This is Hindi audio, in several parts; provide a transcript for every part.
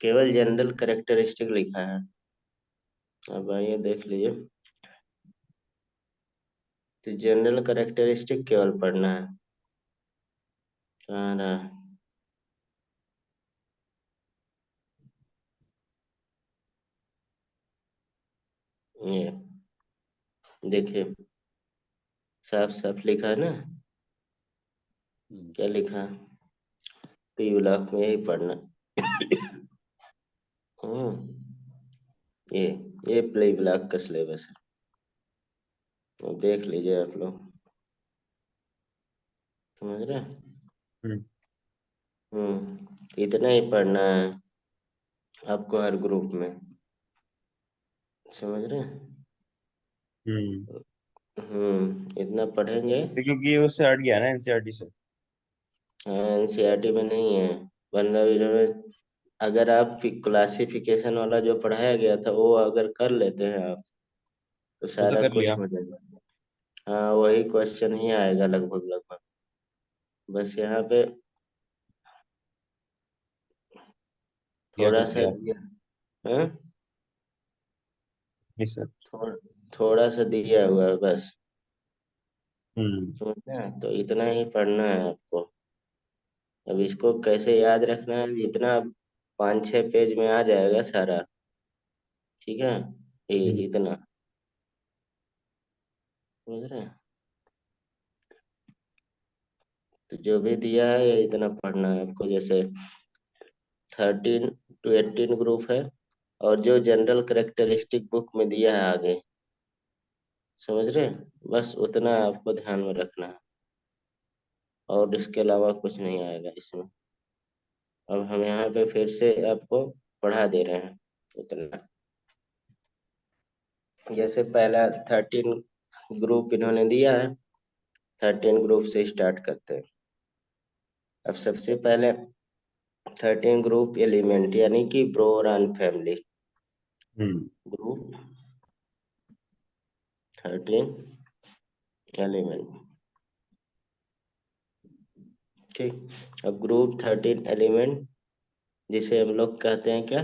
केवल जनरल कैरेक्टरिस्टिक लिखा है। अब आइए देख लीजिए। तो जनरल कैरेक्टरिस्टिक केवल पढ़ना है। कहाँ रहा? ये देखिए, साफ साफ लिखा है ना। क्या लिखा है? पी ब्लॉक में यही पढ़ना। ये ये प्ले ब्लॉक का सिलेबस है, तो देख लीजिए आप लोग। समझ रहे हैं? हम्म। इतना ही पढ़ना है आपको हर ग्रुप में। समझ रहे हैं? हम्म। इतना पढ़ेंगे। तो क्योंकि ये उससे हट गया ना, एनसीईआरटी से। हाँ, एनसीईआरटी में नहीं है। वरना इन्होंने, अगर आप क्लासिफिकेशन वाला जो पढ़ाया गया था वो अगर कर लेते हैं आप, तो वो तो सारा कर लिया। कुछ हो जाएगा। हाँ, वही क्वेश्चन ही आएगा लगभग लगभग। बस यहाँ पे किया थोड़ा कर सा दिया। दिया। हाँ, नहीं सर। थोड़ा थोड़ा सा दिया हुआ है बस। हम्म। समझना है? तो इतना ही पढ़ना है आपको। अब इसको कैसे याद रखना है, इतना 5-6 पेज में आ जाएगा सारा। ठीक है, ये हम्म। इतना। समझ रहे हैं? तो जो भी दिया है ये इतना पढ़ना है आपको। जैसे 13 to 18 ग्रुप है, और जो जनरल करेक्टरिस्टिक बुक में दिया है आगे। समझ रहे हैं? बस उतना आपको ध्यान में रखना है, और इसके अलावा कुछ नहीं आएगा इसमें। अब हम यहाँ पे फिर से आपको पढ़ा दे रहे हैं उतना। जैसे पहला 13 ग्रुप इन्होंने दिया है, 13 ग्रुप से स्टार्ट करते हैं। अब सबसे पहले 13 ग्रुप एलिमेंट यानी कि boron family. Hmm. Group 13 element. ठीक। अब ग्रुप 13 एलिमेंट, जिसे हम लोग कहते हैं क्या?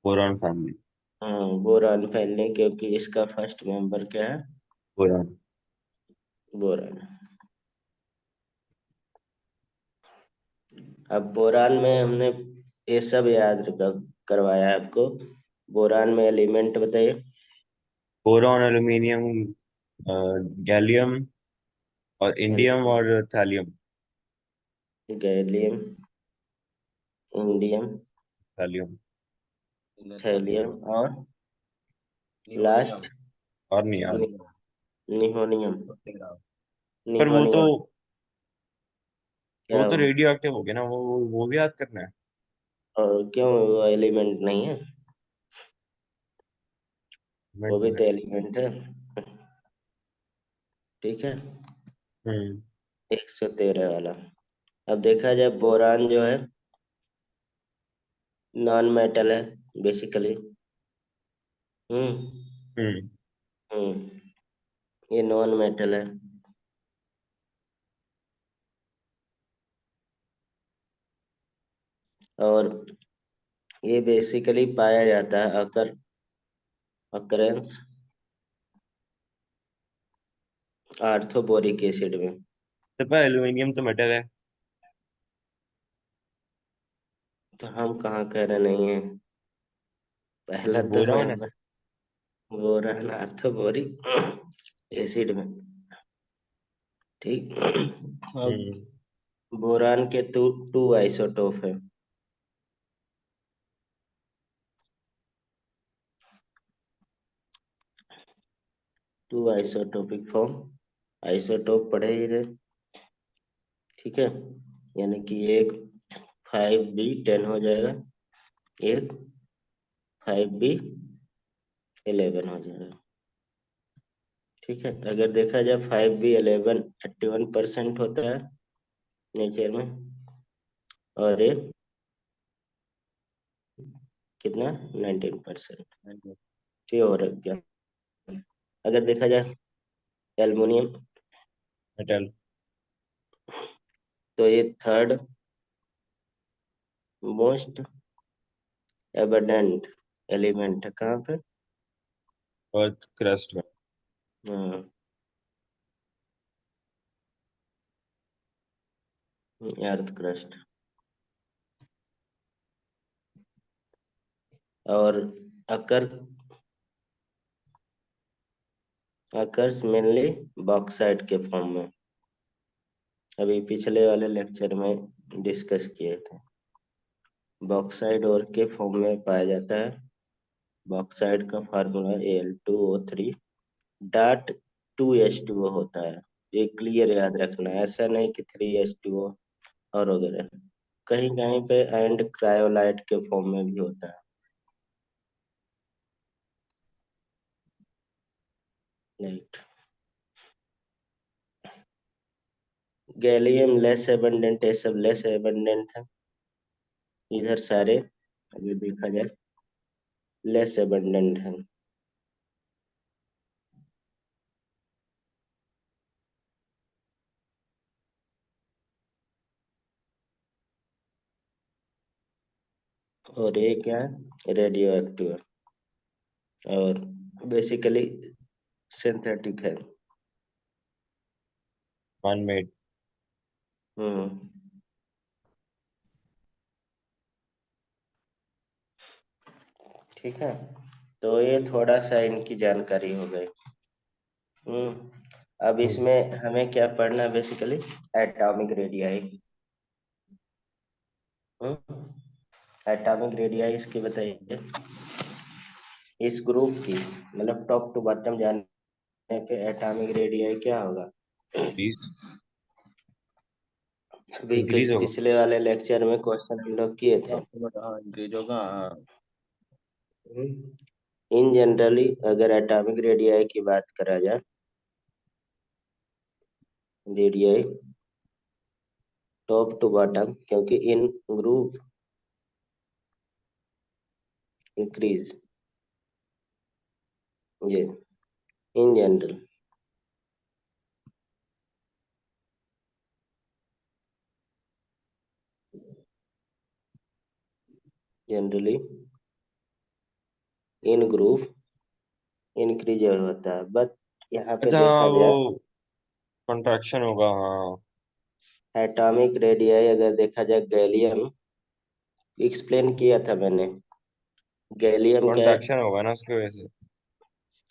Boron family. हाँ, बोरान फैमिली, क्योंकि इसका फर्स्ट मेंबर क्या है? बोरॉन। बोरान। अब बोरान में हमने ये सब याद करवाया है आपको। बोरान में एलिमेंट बताइए। बोरॉन, एल्यूमिनियम, गैलियम और इंडियम एल्यूमिनियम, और thallium. Gallium, indium, thallium. Thallium, और लास्ट और नहीं याद। निहोनियम। पर निहोनियम क्या वो तो हो? रेडियो एक्टिव हो गया ना, वो भी याद करना है। और क्यों, वो एलिमेंट नहीं है? वो मिनट तो भी है। तो एलिमेंट है। ठीक है। हम्म। 113 वाला। अब देखा जाए, बोरान जो है नॉन मेटल है बेसिकली। हम्म। हम्म। हम्म। ये नॉन मेटल है। और ये बेसिकली पाया जाता है अकरेंस आर्थोबोरिक एसिड में। तो पर एल्यूमिनियम तो मेटल है। तो हम कहाँ कह रहे नहीं है? अच्छा, पहला तो बोरॉन है हमें सर। बोरान आर्थोबोरिक एसिड में। ठीक। अब हम्म। बोरान के टू आइसोटोप है। Two isotopic form. आइसोटोप पढ़े ही थे। ठीक है। यानी कि एक 5B10 हो जाएगा, एक 5B11 हो जाएगा। ठीक है। अगर देखा जाए 5B11 81% होता है नेचर में, और ये कितना? 19%। ये हो रख गया। अगर देखा जाए एल्युमिनियम, मेटल। तो ये थर्ड मोस्ट एबंडेंट एलिमेंट है कहाँ पे? अर्थ क्रस्ट में। हाँ, अर्थ क्रस्ट। और अकर अकर्स मेनली बॉक्साइट के फॉर्म में, अभी पिछले वाले लेक्चर में डिस्कस किए थे। बॉक्साइड और के फॉर्म में पाया जाता है। बॉक्साइड का फार्मूला Al2O3 डॉट 2H2O होता है। ये क्लियर याद रखना है, ऐसा नहीं कि 3H2O और वगैरह। कहीं कहीं पे एंड क्रायोलाइट के फॉर्म में भी होता है। राइट। गैलियम लेस एबंडेंट, ये सब लेस एबंडेंट है। इधर सारे अगर देखा जाए लेस एबंडेंट है। और ये क्या है? रेडियो एक्टिव है और बेसिकली सिंथेटिक है। मैनमेड। हम्म। ठीक है, तो ये थोड़ा सा इनकी जानकारी हो गई। अब इसमें हमें क्या पढ़ना है basically? Atomic radii. Atomic radii इसकी बताइए, इस ग्रुप की, मतलब टॉप टू बॉटम जाने पे एटॉमिक रेडियाई क्या होगा? इंक्रीज। अभी इंक्रीज होगा। पिछले वाले लेक्चर में क्वेश्चन हम लोग किए थे। हाँ इंक्रीज होगा हाँ। इन जनरली अगर एटॉमिक रेडियाई की बात करा जाए, रेडियाई टॉप टू बॉटम, क्योंकि इन ग्रुप इंक्रीज, ये in general generally in group increase होता है, बट यहाँ पे अच्छा हाँ, देखा वो जाए कॉन्ट्रैक्शन होगा हाँ। एटॉमिक रेडियाई अगर देखा जाए, गैलियम एक्सप्लेन किया था मैंने। गैलियम क्या है? कॉन्ट्रैक्शन होगा ना उसकी वजह से।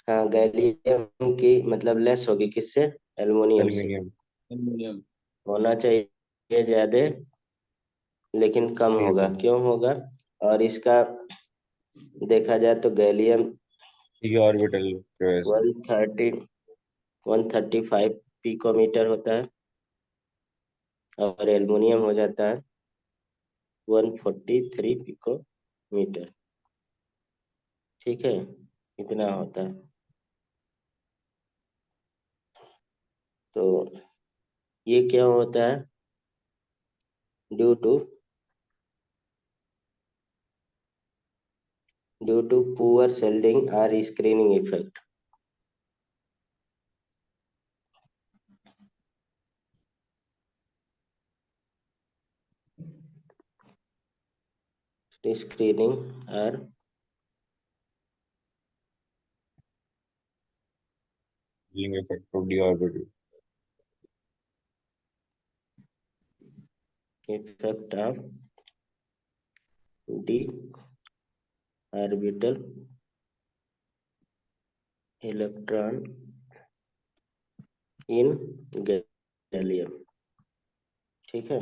हाँ, गैलियम की मतलब लेस होगी किससे? एल्युमिनियम से। एल्यूमिनियम। एल्यूमिनियम। होना चाहिए ज्यादा, लेकिन कम ये होगा। तो क्यों होगा? और इसका देखा जाए तो गैलियम डी ऑर्बिटल की वजह से। 130 135 पिकोमीटर होता है और एल्युमिनियम हो जाता है 143 पिकोमीटर। ठीक है, इतना होता है। तो ये क्या होता है? ड्यू टू पुअर शेल्डिंग और स्क्रीनिंग इफेक्ट। स्क्रीनिंग और लिंग effect of D orbital. Effect of D orbital electron in gallium. ठीक है,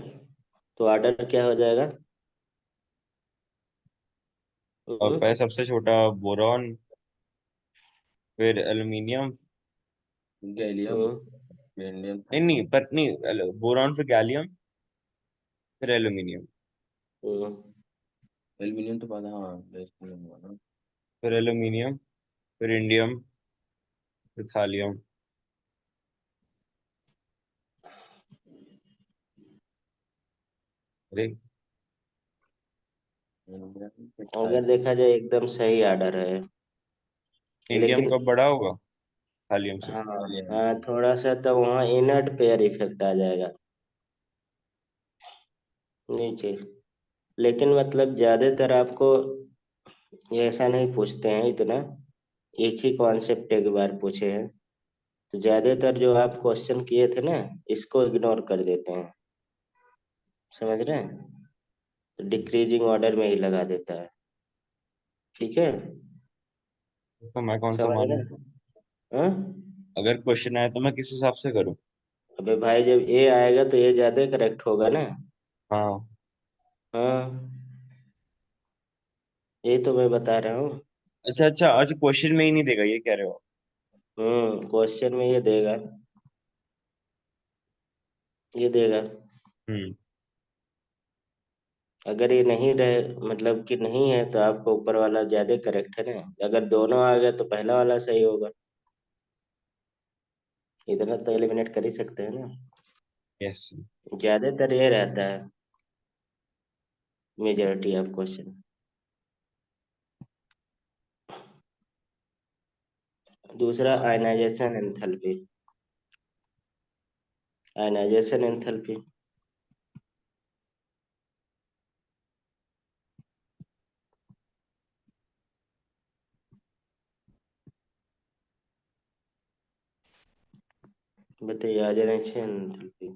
तो ऑर्डर क्या हो जाएगा? और हम्म, पहले सबसे छोटा बोरॉन, फिर एल्यूमिनियम। गैलियम। हम्म, गैलियम नहीं था। नहीं पर नहीं, बोरॉन फिर गैलियम, फिर एल्यूमिनियम, हम्म, एल्यूमिनियम तो बाद हाँ गैलियम हुआ ना। फिर एल्यूमिनियम, फिर इंडियम, फिर थालियम। अरे एल्यूमिनियम फिर अगर थालियम। देखा जाए एकदम सही ऑर्डर है, इंडियम लेकिन कब बड़ा होगा थालियम से? हाँ, थालियम हाँ से। थोड़ा सा तो वहाँ इनर्ट पेयर इफेक्ट आ जाएगा नीचे। लेकिन मतलब ज्यादातर आपको ये ऐसा नहीं पूछते हैं इतना, एक ही कॉन्सेप्ट एक बार पूछे हैं। तो ज्यादातर जो आप क्वेश्चन किए थे ना, इसको इग्नोर कर देते हैं, समझ रहे हैं? तो डिक्रीजिंग ऑर्डर में ही लगा देता है। ठीक है, तो मैं कौन सा समझ रहे मानूं? हैं? हाँ? अगर क्वेश्चन आया तो मैं किस हिसाब से करूं? अबे भाई, जब ए आएगा तो ये ज्यादा करेक्ट होगा ना। हाँ। हाँ, ये तो मैं बता रहा हूँ। अच्छा अच्छा, आज क्वेश्चन में ही नहीं देगा, ये कह रहे हो? क्वेश्चन में ये देगा, ये देगा। हम्म। अगर ये नहीं रहे, मतलब कि नहीं है, तो आपको ऊपर वाला ज्यादा करेक्ट है ना। अगर दोनों आ गए तो पहला वाला सही होगा। इतना तो एलिमिनेट कर ही सकते हैं ना। यस। ज्यादातर ये रहता है, मेजोरिटी ऑफ क्वेश्चन। दूसरा, आयनाइजेशन एंथैल्पी। आयनाइजेशन एंथैल्पी, बताइए। आयनाइजेशन एंथैल्पी,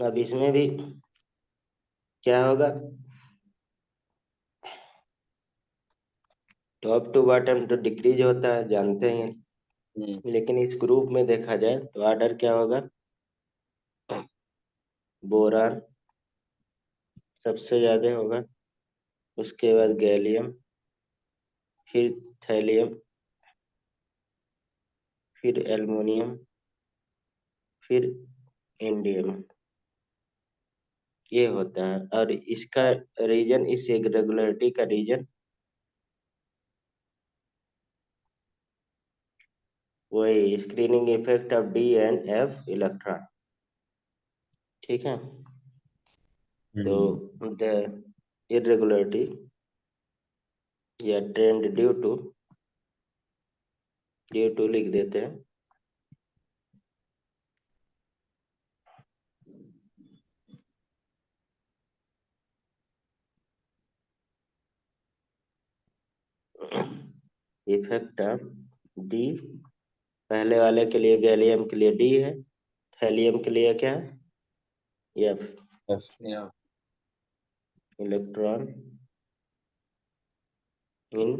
अब इसमें भी क्या होगा? टॉप टू बॉटम तो डिक्रीज होता है, जानते हैं। हम्म। लेकिन इस ग्रुप में देखा जाए तो ऑर्डर क्या होगा? बोरान सबसे ज्यादा होगा, उसके बाद गैलियम, फिर थैलियम, फिर एल्युमिनियम, फिर इंडियम। ये होता है। और इसका रीजन, इस इरेगुलरिटी का रीजन वही screening effect of D and F electron. ठीक है, तो हम्म। द इरेगुलरिटी या ट्रेंड ड्यू टू लिख देते हैं। इफेक्ट ऑफ डी, पहले वाले के लिए गैलियम के लिए डी है, थैलियम के लिए क्या है? F, yes. या electron in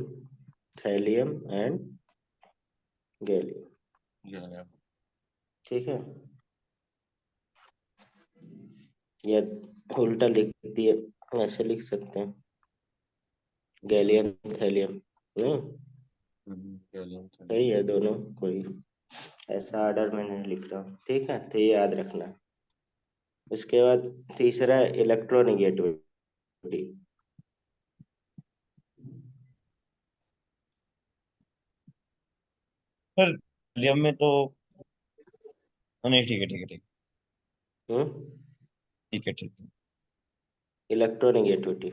thallium and gallium. या ठीक है, या उल्टा लिख दिए, ऐसे लिख सकते हैं, गैलियम थैलियम। नहीं, गैलियम सही सेलेनियम। है दोनों, कोई ऐसा ऑर्डर में नहीं लिख रहा हूँ। ठीक है, तो ये याद रखना। उसके बाद तीसरा, इलेक्ट्रोनिगेटिविटी। पर लियम में तो नहीं, ठीक है ठीक है ठीक हम्म, ठीक है ठीक है। इलेक्ट्रोनिगेटिविटी।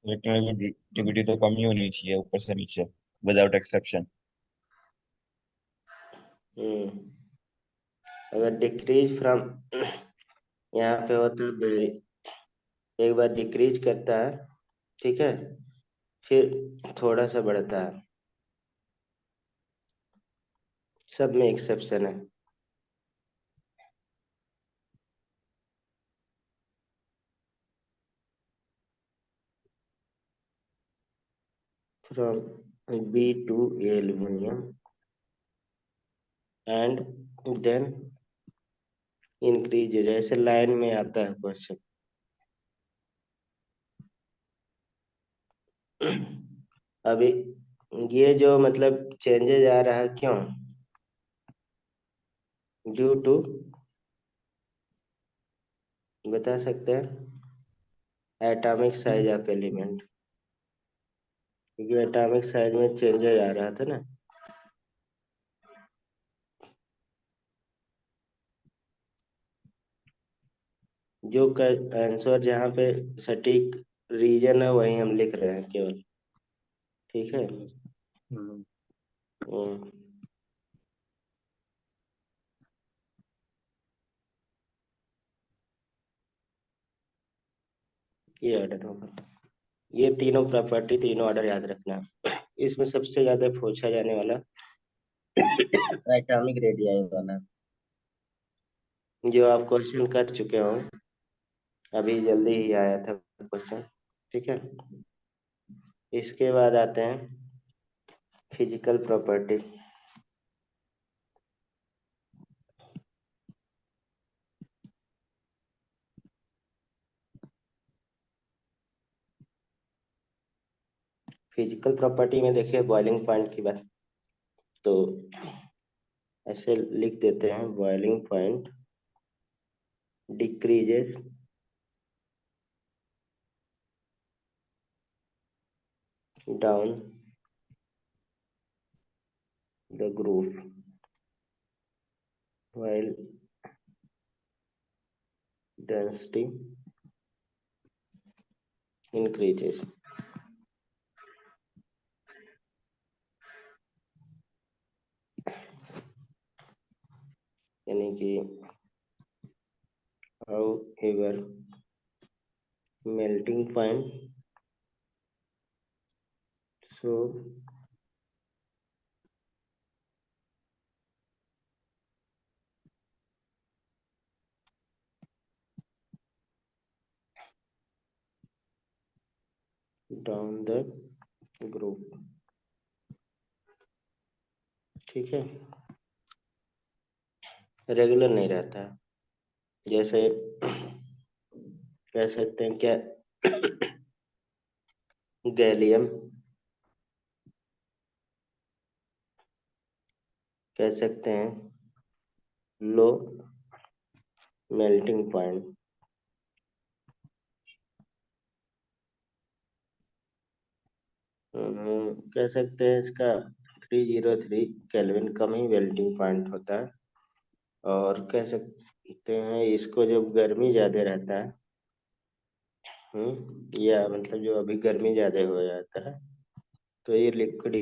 इलेक्ट्रोनेगेटिविटी तो कम ही होनी चाहिए, ऊपर से नीचे, विदाउट एक्सेप्शन। हम्म, अगर डिक्रीज फ्रॉम, यहाँ पे होता है वेरी, एक बार डिक्रीज करता है, ठीक है, फिर थोड़ा सा बढ़ता है, सब में एक्सेप्शन है। From B to aluminium and then increase, जैसे लाइन में आता है क्वेश्चन। अभी ये जो मतलब चेंजेज आ रहा है, क्यों? ड्यू टू, बता सकते हैं? एटॉमिक साइज ऑफ एलिमेंट, क्योंकि एटॉमिक साइज में चेंजेज आ रहा था ना। जो आंसर जहाँ पे सटीक रीजन है वही हम लिख रहे हैं केवल। ठीक है। हम्म, ये ऑर्डर होगा। ये तीनों प्रॉपर्टी, तीनों ऑर्डर याद रखना। इसमें सबसे ज्यादा पूछा जाने वाला एटॉमिक रेडियाई वाला, जो आप क्वेश्चन कर चुके हो, अभी जल्दी ही आया था क्वेश्चन। ठीक है, इसके बाद आते हैं फिजिकल प्रॉपर्टी। फिजिकल प्रॉपर्टी में देखिए बॉइलिंग पॉइंट की बात, तो ऐसे लिख देते हैं, boiling point decreases down the group while density increases। यानी कि however melting point so down the group। ठीक है, रेगुलर नहीं रहता। जैसे कह सकते हैं क्या, गैलियम, कह सकते हैं लो मेल्टिंग पॉइंट, कह सकते हैं इसका 303 केल्विन कम ही मेल्टिंग पॉइंट होता है। और कह सकते हैं इसको जब गर्मी ज्यादा रहता है, या मतलब जो अभी गर्मी ज्यादा हो जाता है, तो ये लिक्विड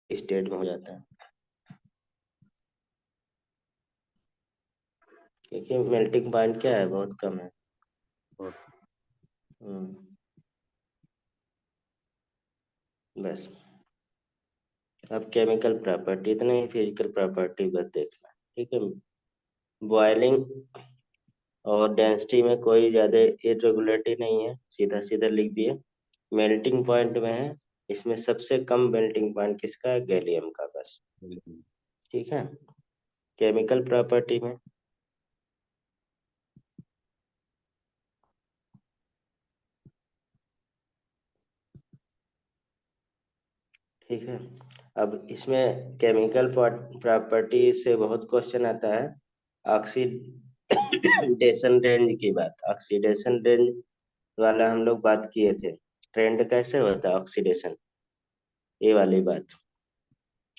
स्टेट में हो जाता है, क्योंकि मेल्टिंग पॉइंट क्या है, बहुत कम है। हम्म, बस। अब केमिकल प्रॉपर्टी, इतना ही फिजिकल प्रॉपर्टी बस देखना। ठीक है, बॉइलिंग और डेंसिटी में कोई ज्यादा इरेगुलरिटी नहीं है, सीधा सीधा लिख दिए। मेल्टिंग पॉइंट में है, इसमें सबसे कम मेल्टिंग पॉइंट किसका है, गैलियम का, बस। ठीक है, केमिकल प्रॉपर्टी में ठीक है, अब इसमें केमिकल प्रॉपर्टी से बहुत क्वेश्चन आता है। ऑक्सीडेशन रेंज की बात, ऑक्सीडेशन रेंज वाला हम लोग बात किए थे, ट्रेंड कैसे होता है ऑक्सीडेशन, ये वाली बात।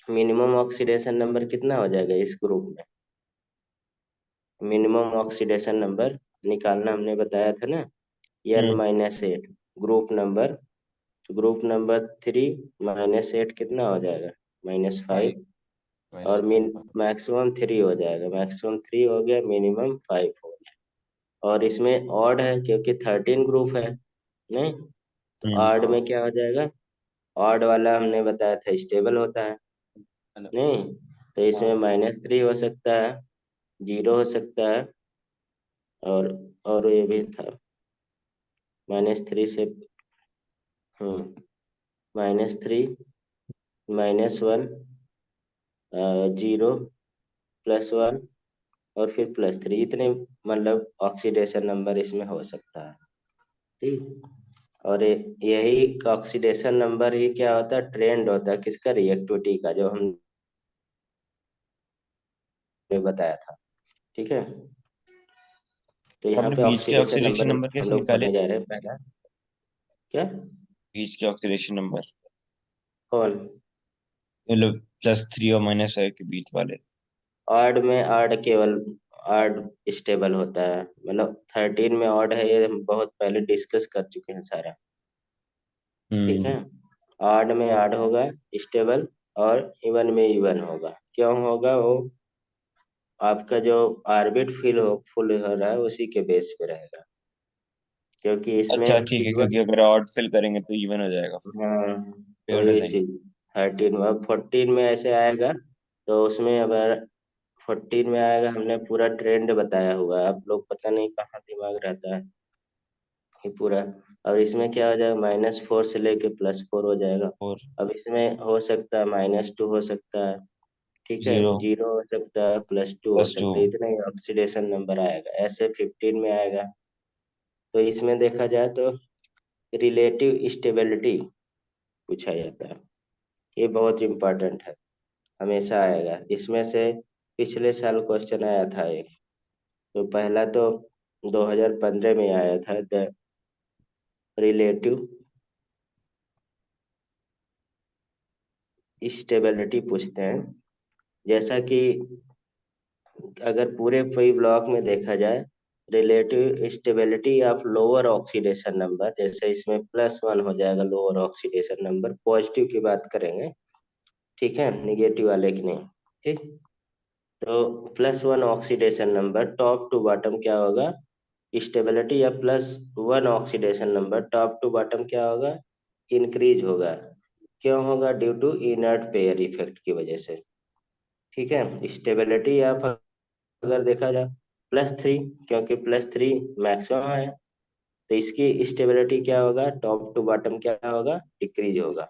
मिनिमम ऑक्सीडेशन नंबर कितना हो जाएगा इस ग्रुप में, मिनिमम ऑक्सीडेशन नंबर निकालना हमने बताया था ना, N-8 group number. Group number 3 -8 कितना हो जाएगा, -5। और मिन मैक्सिमम 3 हो जाएगा, मैक्सिमम 3 हो गया, मिनिमम 5 हो गया। और इसमें ऑड है क्योंकि 13 ग्रुप है, नहीं तो ऑड में क्या हो जाएगा, ऑड वाला हमने बताया था स्टेबल होता है, नहीं तो इसमें -3 हो सकता है, 0 हो सकता है, और ये भी था -3 से, -3, -1, 0, +1 और फिर +3, इतने मतलब ऑक्सीडेशन नंबर इसमें हो सकता है। ठीक, और यही ऑक्सीडेशन नंबर ही क्या होता है, ट्रेंड होता है किसका, रिएक्टिविटी का, जो हमने बताया था। ठीक है, तो यहाँ आपने पे बीच के ऑक्सीडेशन ऑक्सीडेशन नंबर नंबर हम कैसे लोग निकाले? पढ़ने जा रहे हैं पहला। क्या, बीच के ऑक्सीडेशन नंबर कौन, मतलब +3 और -1 के बीच वाले। ऑड में ऑड केवल ऑड स्टेबल होता है, मतलब 13 में ऑड है, ये हम बहुत पहले डिस्कस कर चुके हैं सारा। ठीक है, ऑड में ऑड होगा स्टेबल, और इवन में इवन होगा। क्यों होगा वो, आपका जो ऑर्बिट फुल हो रहा है उसी के बेस पे रहेगा। क्योंकि अच्छा इसमें ठीक है, T1। क्योंकि अगर ऑड फिल करेंगे तो इवन हो जाएगा। हाँ, तो फेवर ये डिजाइन। चीज 13 में, अब 14 में ऐसे आएगा। तो उसमें अगर 14 में आएगा, हमने पूरा ट्रेंड बताया हुआ है, आप लोग पता नहीं कहाँ दिमाग रहता है ये पूरा। और इसमें क्या हो जाएगा, -4 से लेके +4 हो जाएगा। और अब इसमें हो सकता है -2 हो सकता है, ठीक है, जीरो 0 हो सकता है, +2 हो +2। सकता है, इतना ही ऑक्सीडेशन नंबर आएगा। ऐसे 15 में आएगा। तो इसमें देखा जाए तो रिलेटिव स्टेबिलिटी पूछा जाता है। ये बहुत इंपॉर्टेंट है, हमेशा आएगा इसमें से। पिछले साल क्वेश्चन आया था एक, तो पहला तो 2015 में आया था, द रिलेटिव स्टेबिलिटी पूछते हैं। जैसा कि अगर पूरे कोई ब्लॉक में देखा जाए, relative stability of lower oxidation number, जैसे इसमें +1 हो जाएगा लोअर ऑक्सीडेशन नंबर, पॉजिटिव की बात करेंगे, ठीक है, निगेटिव वाले की नहीं। ठीक, तो +1 oxidation number top to bottom क्या होगा, स्टेबिलिटी, या +1 oxidation number top to bottom क्या होगा, इंक्रीज होगा। क्यों होगा, due to inert pair effect की वजह से। ठीक है, स्टेबिलिटी ऑफ अगर देखा जाए +3, क्योंकि +3 मैक्सिमम है, तो इसकी स्टेबिलिटी क्या होगा, टॉप टू बॉटम क्या होगा, डिक्रीज होगा।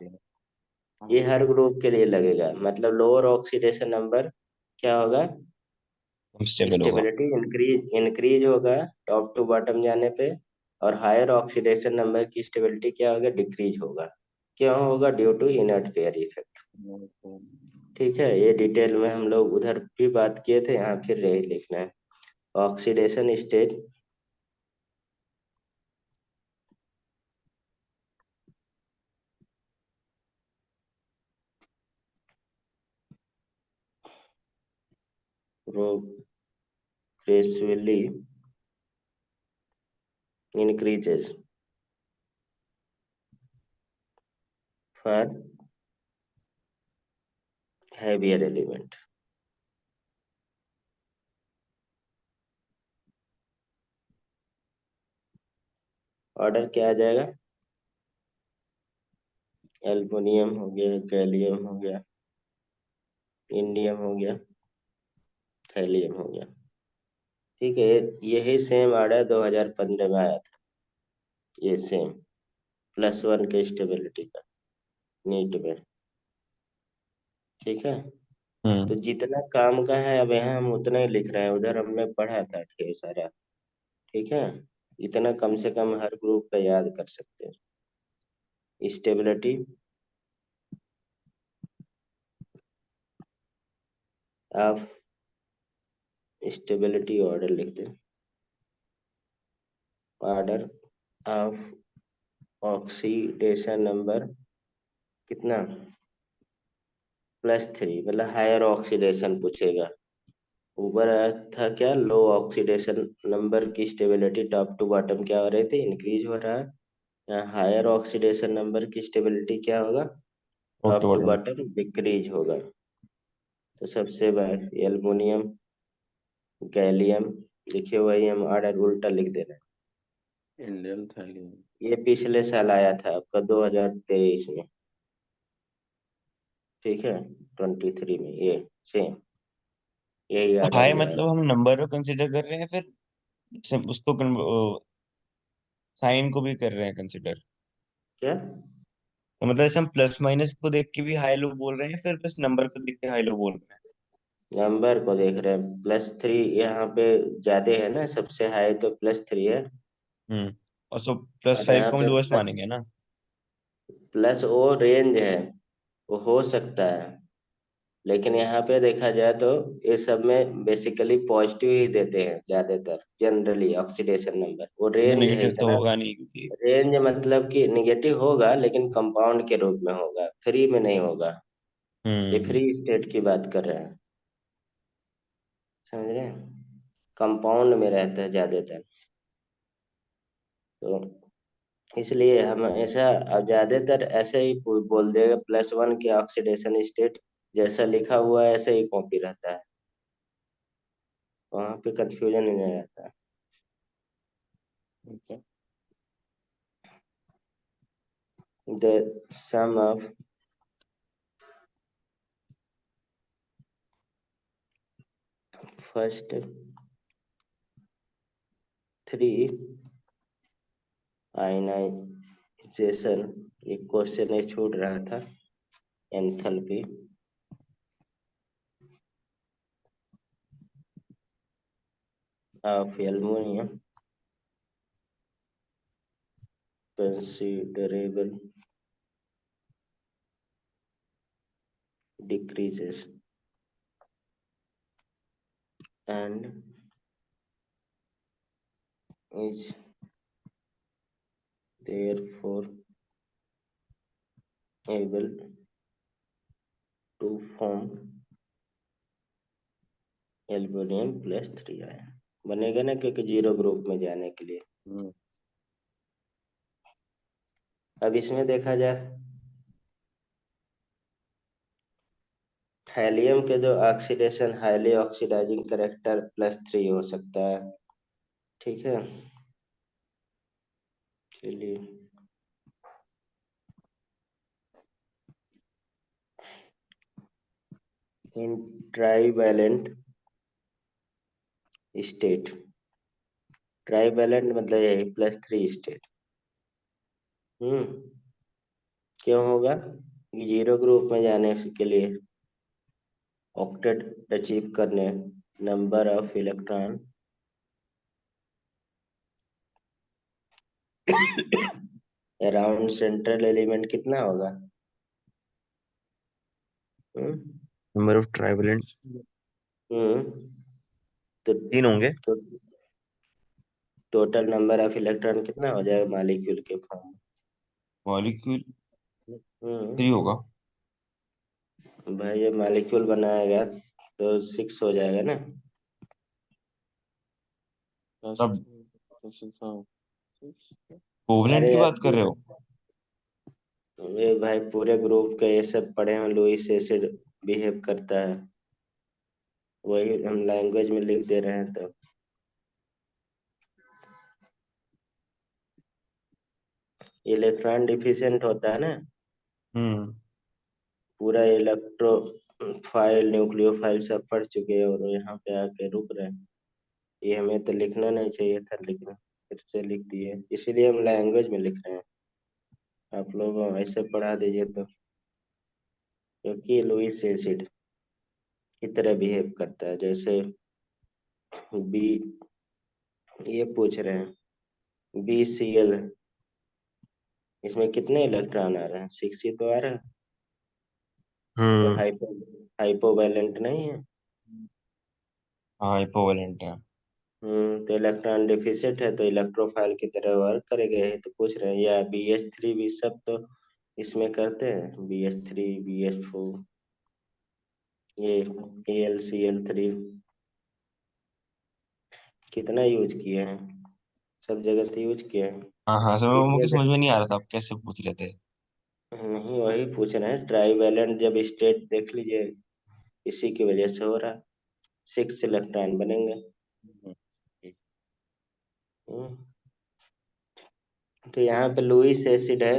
ये हर ग्रुप के लिए लगेगा, मतलब लोअर ऑक्सीडेशन नंबर क्या होगा, स्टेबल होगा। स्टेबिलिटी इंक्रीज इंक्रीज होगा टॉप टू बॉटम जाने पे। और हायर ऑक्सीडेशन नंबर की स्टेबिलिटी क्या होगा, डिक्रीज होगा। क्यों होगा, due to inert pair effect. ठीक है, ये डिटेल में हम लोग उधर भी बात किए थे, यहाँ फिर यही लिखना है। Oxidation state progressively increases for heavier element। Order क्या आ जाएगा, एल्युमिनियम हो गया, गैलियम हो गया, इंडियम हो गया, थैलियम हो गया। ठीक है, यही सेम ऑर्डर 2015 में आया था, ये सेम +1 के स्टेबिलिटी का, नीट में। ठीक है, तो हम्म। जितना काम का है अब यहाँ हम उतना ही लिख रहे हैं, उधर हमने पढ़ा था ढेर सारा। ठीक है, इतना कम से कम हर ग्रुप का याद कर सकते हैं। स्टेबिलिटी ऑफ, स्टेबिलिटी ऑर्डर लिख दें, ऑर्डर ऑफ ऑक्सीडेशन नंबर कितना, +3, मतलब हायर ऑक्सीडेशन पूछेगा। ऊपर आया था क्या, लो ऑक्सीडेशन नंबर की स्टेबिलिटी टॉप टू बॉटम क्या हो रही थी, इंक्रीज हो रहा है। यहाँ हायर ऑक्सीडेशन नंबर की स्टेबिलिटी क्या होगा, top to top to bottom. Bottom decrease होगा। तो सबसे बार एल्युमिनियम, गैलियम, देखिए वही हम ऑर्डर उल्टा लिख दे रहे इंडियन थैली। हैं। ये पिछले साल आया था आपका 2023 में, ठीक है, 23 में, ये सेम यही तो ऑर्डर हाई में मतलब आया। हम नंबर को कंसिडर कर रहे हैं, फिर उसको साइन को भी कर रहे हैं कंसिडर। क्या, तो मतलब जैसे हम प्लस माइनस को देख के भी हाई लो बोल रहे हैं, फिर बस नंबर को देख के हाई लो बोल रहे हैं। नंबर को देख रहे हैं, +3 यहाँ पे ज्यादा है ना, सबसे हाई तो +3 है। और सो +5 यहाँ को हम पे लोएस्ट मानेंगे ना। प्लस वो रेंज है, वो हो सकता है। लेकिन यहाँ पे देखा जाए तो ये सब में बेसिकली पॉजिटिव ही देते हैं ज्यादातर, जनरली ऑक्सीडेशन नंबर, वो ये रेंज है नेगेटिव तो इतना। होगा नहीं, क्योंकि रेंज मतलब कि निगेटिव होगा, लेकिन कंपाउंड के रूप में होगा, फ्री में नहीं होगा। ये हम्म। फ्री स्टेट की बात कर रहे हैं, समझ रहे हैं, कंपाउंड में रहता है ज्यादातर। तो इसलिए हम ऐसा, अब ज्यादातर ऐसे ही बोल देगा, +1 की ऑक्सीडेशन स्टेट जैसा लिखा हुआ है ऐसे ही कॉपी रहता है, वहां पे कंफ्यूजन नहीं रहता है। ठीक है। the sum of first three ionisation, ये क्वेश्चन ये छूट रहा था, enthalpy of aluminium considerable decreases and is therefore able to form aluminium plus 3 ion बनेगा ना, क्योंकि जीरो ग्रुप में जाने के लिए। अब इसमें देखा जाए, हेलियम के जो ऑक्सीडेशन हाईली ऑक्सीडाइजिंग करेक्टर +3 हो सकता है, ठीक है। चलिए इन ट्राइवैलेंट स्टेट, ट्राइवैलेंट मतलब यही +3 स्टेट। क्यों होगा? जीरो ग्रुप में जाने के लिए ऑक्टेट अचीव करने number of electron around central element कितना होगा? नंबर ऑफ ट्राइवेलेंट हम्म तो 3 होंगे। तो टोटल नंबर ऑफ इलेक्ट्रॉन कितना हो जाएगा मॉलिक्यूल के फॉर्म में? मॉलिक्यूल हम्म 3 होगा। भाई ये मॉलिक्यूल बनाएगा तो 6 हो जाएगा ना। अब कोवलेंट अरे की यार बात कर रहे हो? ये भाई पूरे ग्रुप का ये सब पढ़े हैं, लुईस एसिड बिहेव करता है, वही हम लैंग्वेज में लिख दे रहे हैं। तो इलेक्ट्रॉन डिफिशिएंट होता है ना, हम्म पूरा इलेक्ट्रोफाइल न्यूक्लियोफाइल सब पढ़ चुके हैं और यहाँ पे आके रुक रहे हैं। ये हमें तो लिखना नहीं चाहिए था, लेकिन फिर से लिख दिए, इसीलिए हम लैंग्वेज में लिख रहे हैं। आप लोग ऐसे पढ़ा दीजिए तो, क्योंकि लुईस एसिड की तरह बिहेव करता है। जैसे बी, ये पूछ रहे हैं BCl, इसमें कितने इलेक्ट्रॉन आ रहे हैं? 6 ही तो आ रहा है, तो हम्म हाइपोवैलेंट नहीं है। हाँ हाइपोवेलेंट है। तो इलेक्ट्रॉन डिफिशिएंट है तो इलेक्ट्रोफाइल की तरह वर्क करेगा, यही तो पूछ रहे हैं। या BH3 भी सब तो इसमें करते हैं, BH3 BH4, ये AlCl3 कितना यूज किए हैं, सब जगह तो यूज किए हैं। हाँ हाँ, समय एक मुझे समझ जगह में नहीं आ रहा था आप कैसे पूछ रहे थे। नहीं, वही पूछ रहे हैं। ट्राइवेलेंट जब स्टेट देख लीजिए, इसी की वजह से हो रहा, 6 इलेक्ट्रॉन बनेंगे। हम्म, तो यहाँ पे लुईस एसिड है,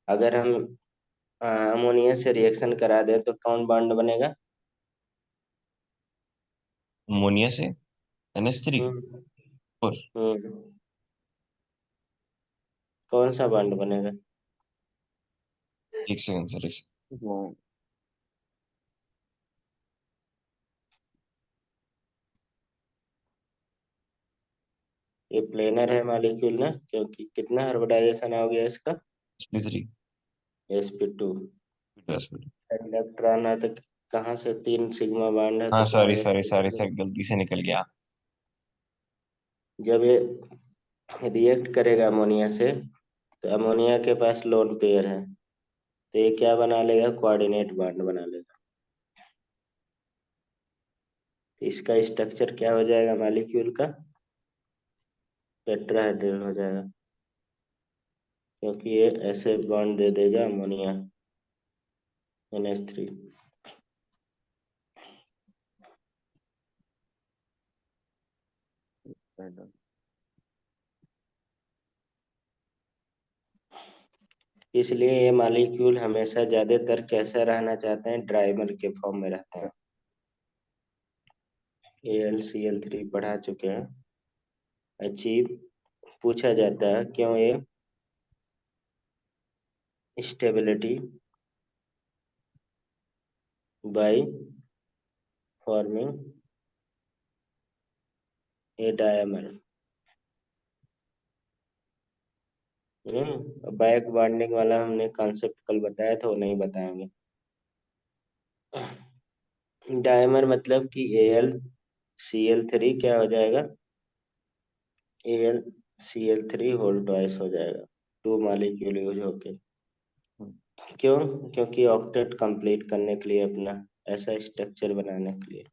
अगर हम अमोनिया से रिएक्शन करा दें तो कौन बॉन्ड बनेगा? अमोनिया से NH3। हम्म और हम्म कौन सा बॉन्ड बनेगा? एक सेकंड सर, एक सेकंड। ये प्लेनर है मॉलिक्यूल ना, क्योंकि कितना हाइब्रिडाइजेशन हो गया इसका? sp3। sp2। sp2। इलेक्ट्रॉन है तो कहाँ से 3 सिग्मा बॉन्ड है हाँ तो सॉरी कहाँ सॉरी सॉरी sp2? सर, गलती से निकल गया। जब ये रिएक्ट करेगा अमोनिया से, तो अमोनिया के पास लोन पेयर है, तो ये क्या बना लेगा? कोऑर्डिनेट बॉन्ड बना लेगा। इसका स्ट्रक्चर क्या हो जाएगा मॉलिक्यूल का? टेट्राहेड्रल हो जाएगा, क्योंकि ये ऐसे बॉन्ड दे देगा अमोनिया NH3। इसलिए ये मॉलिक्यूल हमेशा ज्यादातर कैसा रहना चाहते हैं, ड्राइमर के फॉर्म में रहते हैं। AlCl3 पढ़ा चुके हैं। अचीव पूछा जाता है क्यों ये stability by forming a dimer. Back bonding वाला हमने कॉन्सेप्ट कल बताया था, वो नहीं बताएंगे। डायमर मतलब कि AlCl3 क्या हो जाएगा, AlCl3 होल ट्वाइस हो जाएगा, टू मॉलिक्यूल यूज होके। क्यों? क्योंकि ऑक्टेट कंप्लीट करने के लिए, अपना ऐसा स्ट्रक्चर बनाने के लिए।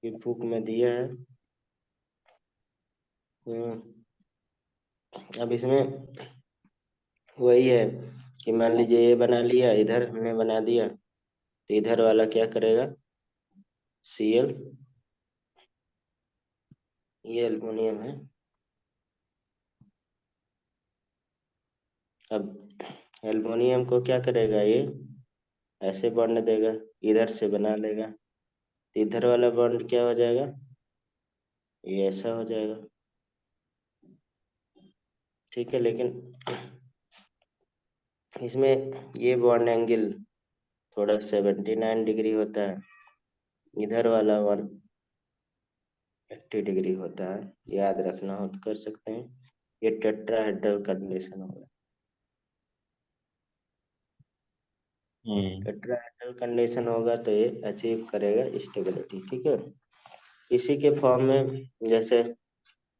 ये बुक में दिया है। हम्म, अब इसमें वही है कि मान लीजिए ये बना लिया, इधर हमने बना दिया, तो इधर वाला क्या करेगा, Cl, ये एल्युमिनियम है। अब एल्युमिनियम को क्या करेगा, ये ऐसे बॉन्ड देगा, इधर से बना लेगा, तो इधर वाला बॉन्ड क्या हो जाएगा, ये ऐसा हो जाएगा। ठीक है, लेकिन इसमें ये बॉन्ड एंगल थोड़ा 79 डिग्री होता है, इधर वाला 180 डिग्री होता है। याद रखना हो तो कर सकते हैं। ये टेट्राहेड्रल कंडीशन होगा। हम्म। टेट्राहेड्रल कंडीशन होगा तो ये अचीव करेगा स्टेबिलिटी। ठीक है, इसी के फॉर्म में, जैसे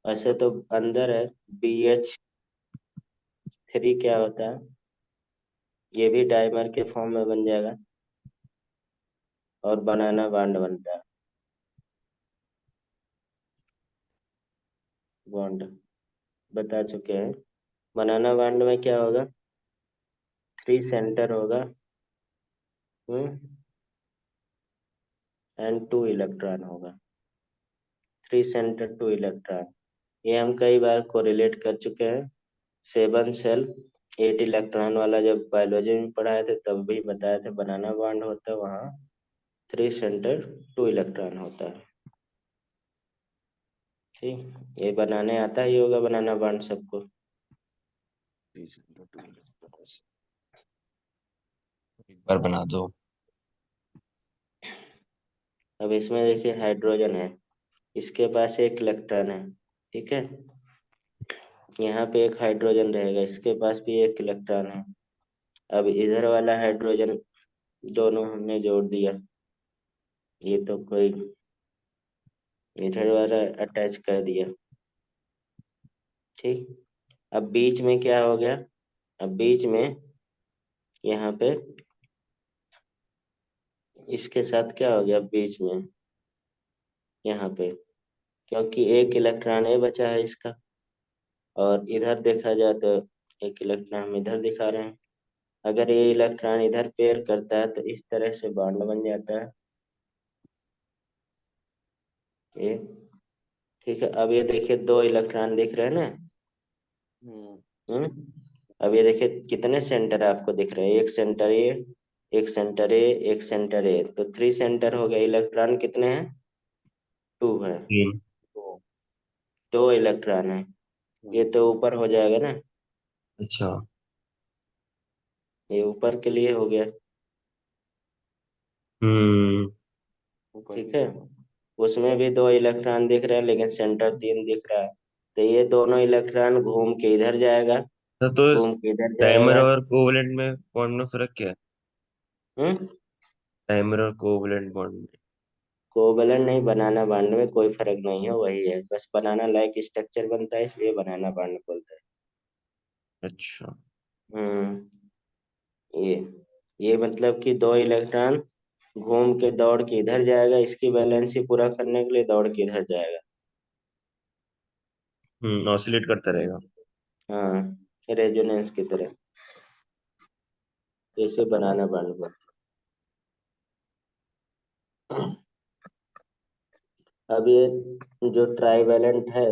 ऐसे तो अंदर है BH3 क्या होता है, ये भी डाइमर के फॉर्म में बन जाएगा और बनाना बॉन्ड बनता है। बॉन्ड बता चुके हैं। बनाना बॉन्ड में क्या होगा, 3 सेंटर होगा, हम्म, एंड 2 इलेक्ट्रॉन होगा। 3 सेंटर 2 इलेक्ट्रॉन, ये हम कई बार कोरिलेट कर चुके हैं। 7 सेल 8 इलेक्ट्रॉन वाला जब बायोलॉजी में पढ़ाए थे तब भी बताए थे, बनाना बॉन्ड होता है वहाँ, 3 सेंटर 2 इलेक्ट्रॉन होता है। ठीक, ये बनाने आता ही होगा बनाना बॉन्ड सबको। एक बार बना दो। अब इसमें देखिए हाइड्रोजन है, इसके पास एक इलेक्ट्रॉन है। ठीक है, यहाँ पे एक हाइड्रोजन रहेगा, इसके पास भी एक इलेक्ट्रॉन है। अब इधर वाला हाइड्रोजन दोनों हमने जोड़ दिया, ये तो कोई इधर वाला अटैच कर दिया। ठीक, अब बीच में क्या हो गया, अब बीच में यहाँ पे इसके साथ क्या हो गया बीच में, यहाँ पे, क्योंकि एक इलेक्ट्रॉन ये बचा है इसका, और इधर देखा जाए तो एक इलेक्ट्रॉन हम इधर दिखा रहे हैं। अगर ये इलेक्ट्रॉन इधर पेयर करता है तो इस तरह से बॉन्ड बन जाता है ये। ठीक है, अब ये देखिए 2 इलेक्ट्रॉन दिख रहे हैं ना। हम्म। हम्म, अब ये देखिए कितने सेंटर आपको दिख रहे हैं, एक सेंटर ए, एक सेंटर ए, एक सेंटर ए, तो 3 सेंटर हो गया। इलेक्ट्रॉन कितने हैं, 2 है। तीन। तो 2 इलेक्ट्रॉन है, ये हम्म। तो ऊपर हो जाएगा ना, अच्छा। ये ऊपर के लिए हो गया। हम्म। ऊपर की ठीक है, तरफ। उसमें भी 2 इलेक्ट्रॉन दिख रहे हैं लेकिन सेंटर 3 दिख रहा है, तो ये दोनों इलेक्ट्रॉन घूम के इधर जाएगा, तो घूम के इधर डायमर जाएगा। और कोवलेंट में बॉन्ड में फर्क क्या है? हम्म, डायमर और कोवलेंट बॉन्ड में। कोवलेंट नहीं, बनाना बॉन्ड में कोई फर्क नहीं है, वही है, बस बनाना लाइक स्ट्रक्चर बनता है इसलिए बनाना बॉन्ड बोलते अच्छा। हैं। ये ये मतलब कि 2 इलेक्ट्रॉन घूम के दौड़ के इधर जाएगा, इसकी वैलेंसी पूरा करने के लिए दौड़ के इधर जाएगा। ऑसिलेट करता रहेगा। हाँ, रेजोनेंस की तरह, जैसे बनाना बॉन्ड बनता है। अब ये जो ट्राइवेलेंट है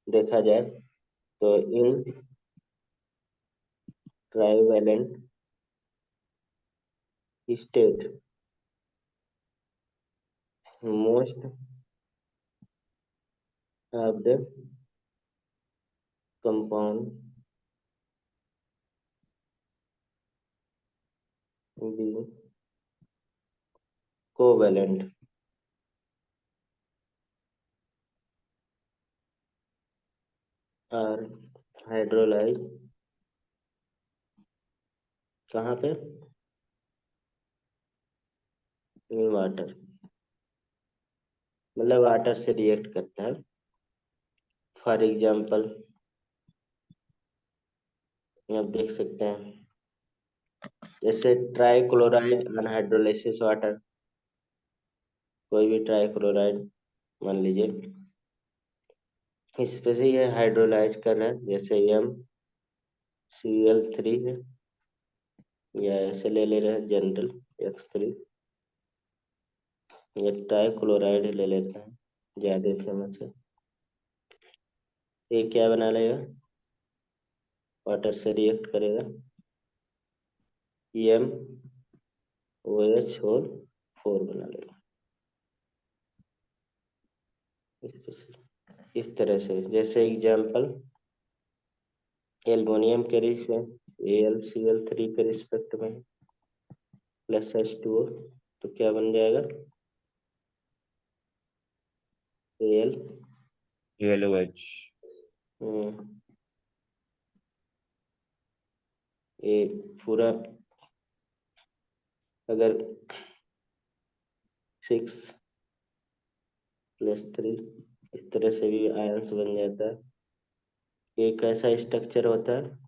देखा जाए तो in trivalent state most of the compound being covalent are hydrolyzed कहाँ पे इन वाटर, मतलब वाटर से रिएक्ट करता है। फॉर एग्जाम्पल आप देख सकते हैं जैसे ट्राइक्लोराइड अनहाइड्रोलाइसिस वाटर, कोई भी ट्राइक्लोराइड मान लीजिए, इस पे से ये हाइड्रोलाइज कर रहा है, जैसे MCl3 है, या ऐसे ले रहे हैं जनरल X3, या ट्राइक्लोराइड ले लेते हैं ज्यादा फेमस है। ये क्या बना लेगा, वाटर से रिएक्ट करेगा, MOH और 4 बना लेगा। इस तरह से जैसे एग्जाम्पल एल्युमिनियम के रिस्पेक्ट AlCl3 के रिस्पेक्ट में प्लस H2O, तो क्या बन जाएगा Al। AlOH। ये पूरा अगर 6+3 इस तरह से भी आयंस बन जाता है। ये कैसा स्ट्रक्चर होता है,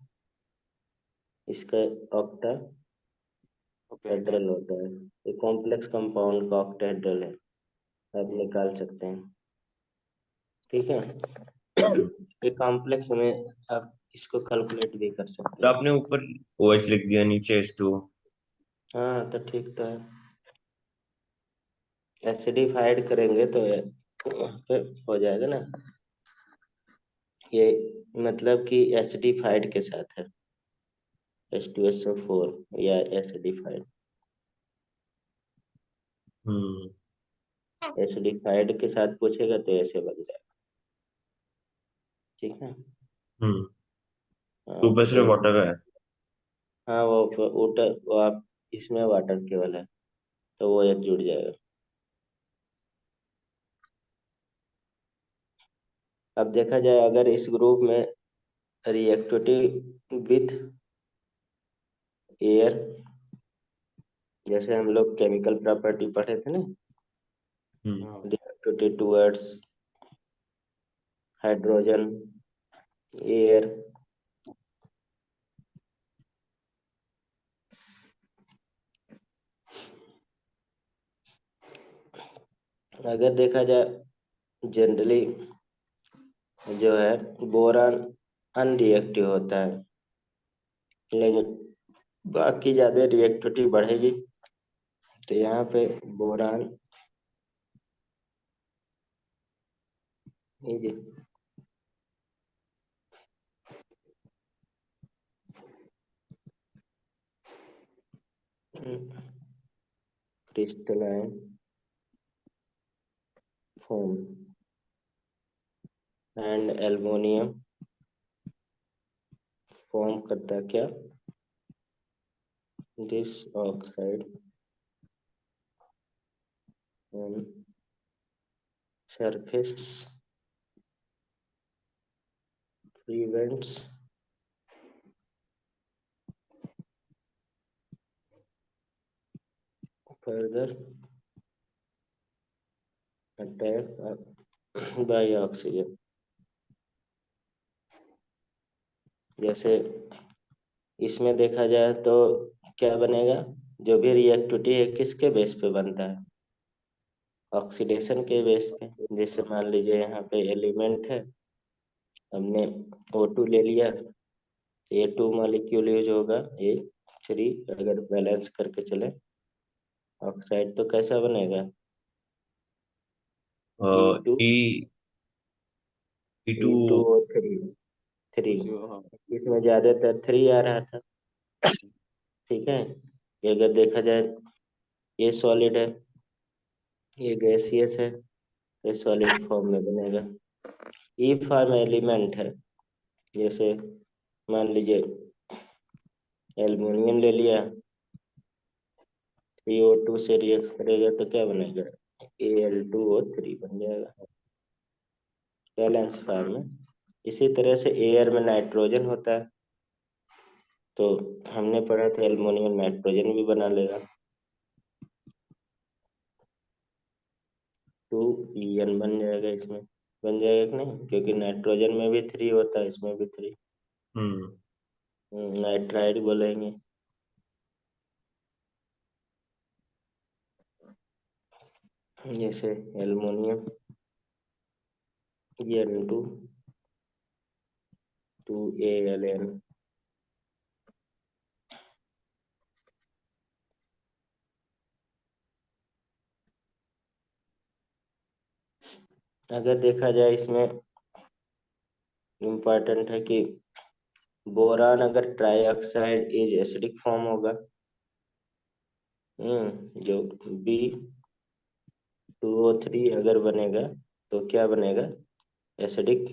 इसका ऑक्टाहेड्रल होता है। ये कॉम्प्लेक्स कंपाउंड का ऑक्टाहेड्रल है, आप निकाल सकते हैं। ठीक है, ये कॉम्प्लेक्स में आप इसको कैलकुलेट भी कर सकते तो हैं। आपने ऊपर OH लिख दिया, नीचे H2O। हाँ तो ठीक तो है, एसिडिफाइड करेंगे तो फिर हो जाएगा ना, ये मतलब कि एसिडिफाइड के साथ है H2SO4 या एसिडिफाइड। हम्म। एसिडिफाइड के साथ पूछेगा तो ऐसे बन जाएगा। ठीक है, हम्म। हाँ ऊपर से तो वाटर है। हाँ वो आप इसमें वाटर केवल है तो वो एक जुड़ जाएगा। अब देखा जाए अगर इस ग्रुप में रिएक्टिविटी विथ एयर, जैसे हम लोग केमिकल प्रॉपर्टी पढ़े थे ना, हम्म। रिएक्टिविटी टुवर्ड्स हाइड्रोजन एयर, अगर देखा जाए जनरली जो है बोरान अनरिएक्टिव होता है, लेकिन बाकी ज्यादा रिएक्टिविटी बढ़ेगी, तो यहाँ पे बोरान ये crystalline form and aluminium form करता क्या, this oxide on surface prevents further attack by oxygen। जैसे इसमें देखा जाए तो क्या बनेगा, जो भी रिएक्टिविटी है किसके बेस पे बनता है, ऑक्सीडेशन के बेस पे। जैसे मान लीजिए यहाँ पे एलिमेंट है, हमने O2 ले लिया, A2 मॉलिक्यूल यूज होगा, A3 अगर बैलेंस करके चले, ऑक्साइड तो कैसा बनेगा E2 ई टू E2O3 3। हाँ। इसमें ज्यादातर 3 आ रहा था। ठीक है, ये अगर देखा जाए, ये सॉलिड है, ये गैसियस है, ये सॉलिड फॉर्म में बनेगा। ई फॉर्म एलिमेंट है, जैसे मान लीजिए एल्युमिनियम ले लिया, CO2 से रिएक्ट करेगा तो क्या बनेगा, Al2O3 बन जाएगा, बैलेंस फॉर्म में। इसी तरह से एयर में नाइट्रोजन होता है, तो हमने पढ़ा था एल्युमिनियम नाइट्रोजन भी बना लेगा, 2En बन जाएगा इसमें। बन जाएगा कि नहीं, क्योंकि नाइट्रोजन में भी 3 होता है, इसमें भी 3। हम्म नाइट्राइड बोलेंगे। जैसे एल्युमिनियम, En2 2Aln। अगर देखा जाए इसमें इम्पोर्टेंट है कि बोरान अगर ट्राईऑक्साइड इज एसिडिक फॉर्म होगा, जो B2O3 अगर बनेगा तो क्या बनेगा, एसिडिक,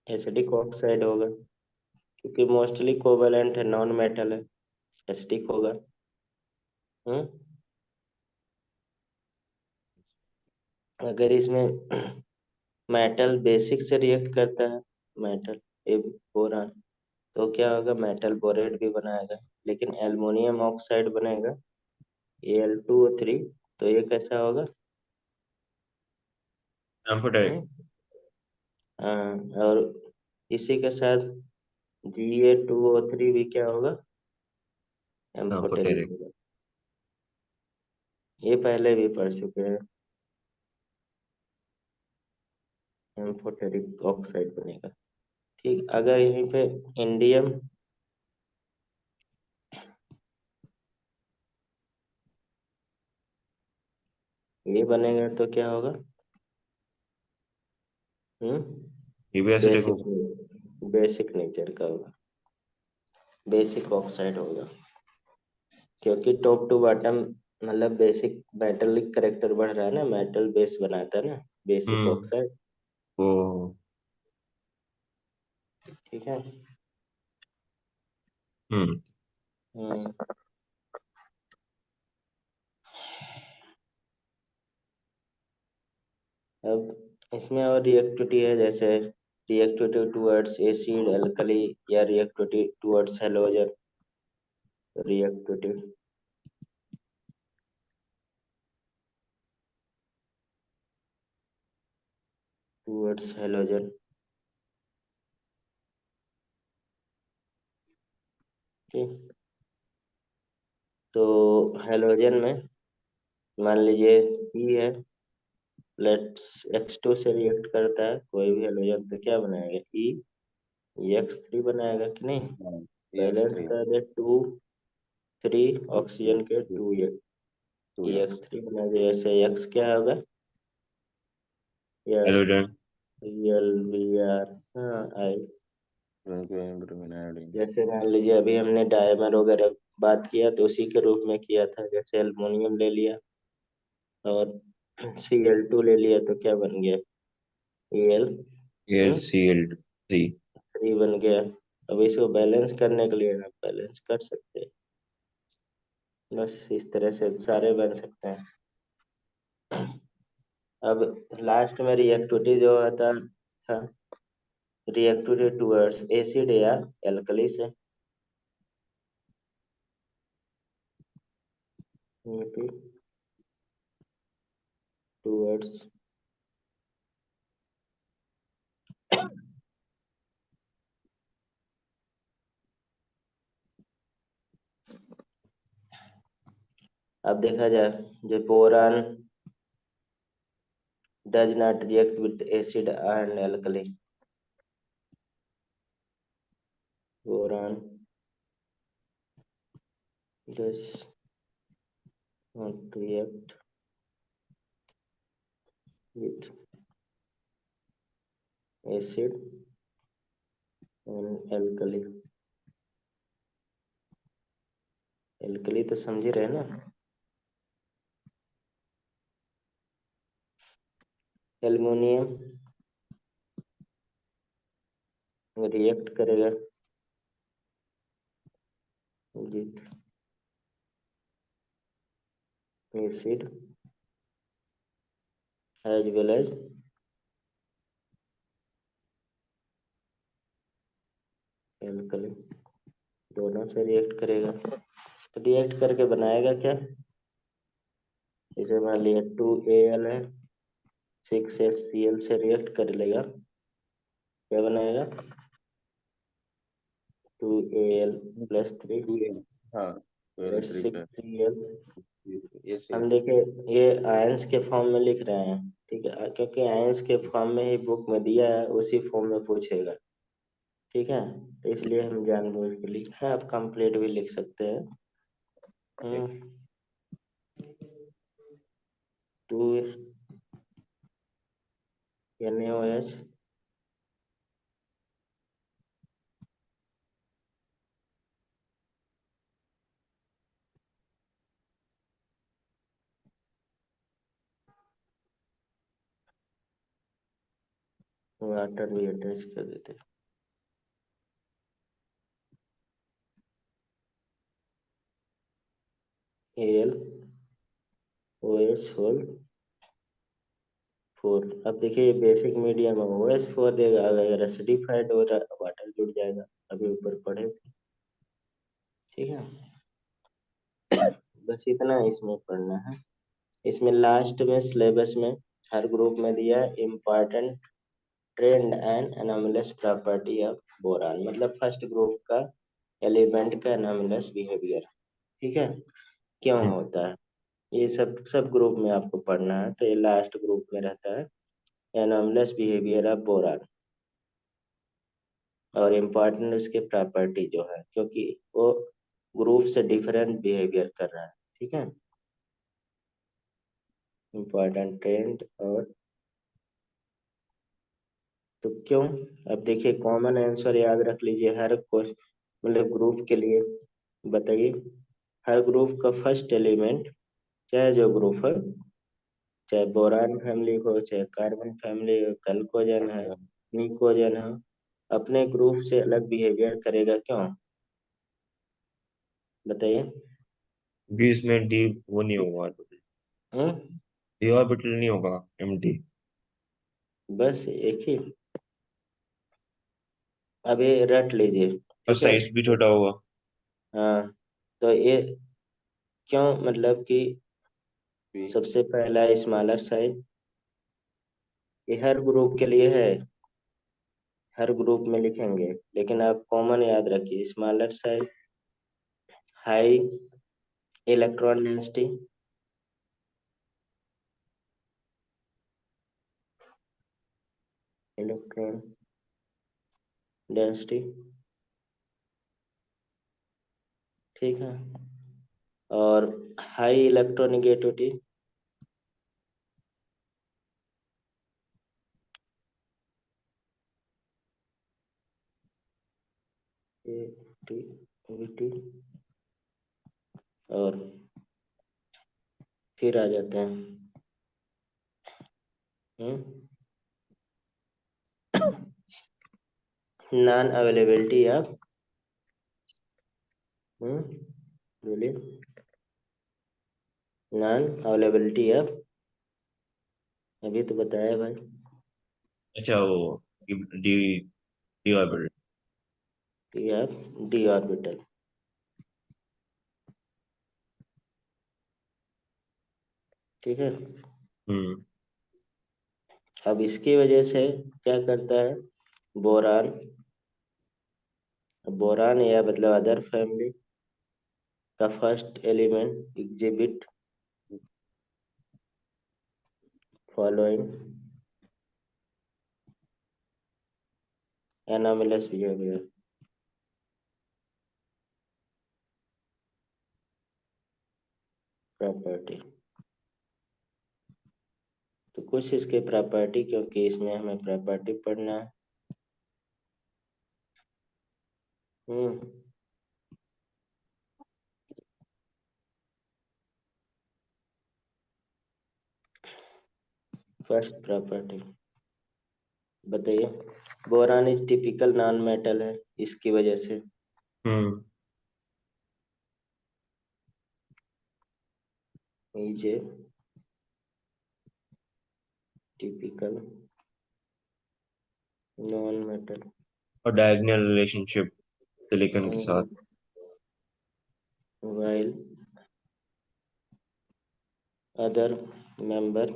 एसिडिक ऑक्साइड होगा, क्योंकि मोस्टली कोवेलेंट है, नॉन मेटल है, एसिडिक होगा। हम्म अगर इसमें मेटल बेसिक से रिएक्ट करता है, मेटल ए बोरान, तो क्या होगा, मेटल बोरेट भी बनाएगा, लेकिन एल्युमिनियम ऑक्साइड बनेगा Al2O3, तो ये कैसा होगा। एम्फोटेरिक। हम्म और इसी के साथ Ga2O3 भी क्या होगा, एम्फोटेरिक एम्फोटेरिक। होगा। ये पहले भी पढ़ चुके हैं, एम्फोटेरिक ऑक्साइड बनेगा। ठीक, अगर यहीं पे इंडियम, ये बनेगा तो क्या होगा, ये भी एसिडिक बेसिक, होगा। बेसिक नेचर का होगा, बेसिक ऑक्साइड होगा, क्योंकि टॉप टू बॉटम मतलब बेसिक मेटलिक करेक्टर बढ़ रहा है ना, मेटल बेस बनाता है ना, बेसिक हम्म ऑक्साइड। वो ठीक है। हम्म हम्म अब इसमें और रिएक्टिविटी है, जैसे रिएक्टिविटी टुवर्ड्स एसिड एल्कली, या reactivity towards halogen, reactivity towards halogen. ठीक, तो हेलोजन में मान लीजिए ई है, लेट्स X2 से रिएक्ट करता है कोई भी हेलोजन, तो क्या बनाएगा, X3 बनाएगा कि नहीं। हाँ, बैलेंस EX3 कर दे, 2 3 ऑक्सीजन के 2 टू, टू ये एक्स X3 बनाएगा। जैसे X क्या होगा, यस, हेलोजन। Lbr, हाँ आई। Bromine iodine. जैसे मान लीजिए अभी हमने डायमर वगैरह बात किया, तो उसी के रूप में किया था, जैसे एल्युमिनियम ले लिया और Cl2 ले लिया, तो क्या बन गया, Al L C L three. 3 बन गया। अब इसको बैलेंस करने के लिए आप बैलेंस कर सकते हैं, बस इस तरह से सारे बन सकते हैं। अब लास्ट में रिएक्टिविटी जो आता था, रिएक्टिविटी टुवर्ड्स एसिड या एल्कली से, टुवर्ड्स, अब देखा जाए, जो boron does not react with acid and alkali, boron does react with acid and alkali। Alkali तो समझ ही रहे ना, एल्युमिनियम रिएक्ट करेगा with acid as well as alkali, दोनों से रिएक्ट करेगा। तो रिएक्ट करके बनाएगा क्या, जैसे मान लिया 2Al है, 6HCl से रिएक्ट कर लेगा, क्या बनाएगा 2Al प्लस 3 टू ए, हाँ, प्लस 12 3 6Cl। ऐसे। हम देखे ये आयंस के फॉर्म में लिख रहे हैं, ठीक है, क्योंकि आयंस के फॉर्म में ही बुक में दिया है, उसी फॉर्म में पूछेगा, ठीक है, तो इसलिए हम जानबूझ के लिखे हैं। आप कंप्लीट भी लिख सकते हैं। टू NaOH वाटर भी अटैच कर देते हैं। AlOH whole 4। अब देखिए ये बेसिक मीडियम है, OH4 देगा, अगर एसिडिफाइड हो रहा वाटर जुड़ जाएगा, अभी ऊपर पढ़े थे, ठीक है। बस इतना इसमें पढ़ना है। इसमें लास्ट में सिलेबस में हर ग्रुप में दिया है important trend and anomalous property of boron, मतलब फर्स्ट ग्रुप का एलिमेंट का एनोमलस बिहेवियर, ठीक है, क्यों होता है, ये सब सब ग्रुप में आपको पढ़ना है। तो ये लास्ट ग्रुप में रहता है एनोमलस बिहेवियर ऑफ बोरान, और इम्पोर्टेंट उसके प्रॉपर्टी जो है, क्योंकि वो ग्रुप से डिफरेंट बिहेवियर कर रहा है, ठीक है। इम्पोर्टेंट ट्रेंड और तो क्यों, अब देखिए कॉमन आंसर याद रख लीजिए हर क्वेश्चन, मतलब ग्रुप के लिए बताइए, हर ग्रुप का फर्स्ट एलिमेंट, चाहे जो ग्रुप है, चाहे बोरान फैमिली हो, चाहे कार्बन फैमिली हो, कलकोजन है, निकोजन है, अपने ग्रुप से अलग बिहेवियर करेगा, क्यों बताइए। क्योंकि इसमें डी वो नहीं होगा ऑर्बिटल, हम्म, डी ऑर्बिटल नहीं होगा, एम्प्टी। बस एक ही, अभी रट लीजिए, और ठीक है। साइज भी छोटा होगा। हाँ, तो ये क्यों, मतलब कि भी सबसे पहला स्मॉलर साइज, ये हर ग्रुप के लिए है, हर ग्रुप में लिखेंगे, लेकिन आप कॉमन याद रखिए smaller size, high electron density, electron density, ठीक है, और हाई इलेक्ट्रोनेगेटिविटी, एटीवीटी, और फिर आ जाते हैं नॉन अवेलेबिलिटी ऑफ, बोलिए, नॉन अवेलेबिलिटी ऑफ, अभी तो बताया भाई, अच्छा वो D D orbital. T of D orbital, ठीक है। हम्म। अब इसकी वजह से क्या करता है, बोरान, बोरान या मतलब अदर फैमिली का first element exhibit following anomalous behaviour, property, तो कुछ इसके प्रॉपर्टी, क्योंकि इसमें हमें प्रॉपर्टी पढ़ना है। हम्म फर्स्ट प्रॉपर्टी बताइए। Boron is typical non metal है, इसकी वजह से। Hmm is a typical non metal और डायगोनल रिलेशनशिप सिलिकॉन के साथ। while other member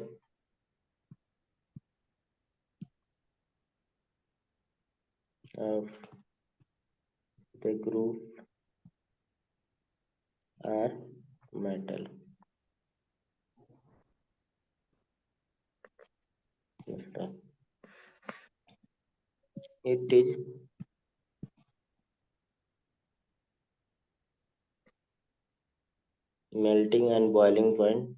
of the group are metal। it is melting and boiling point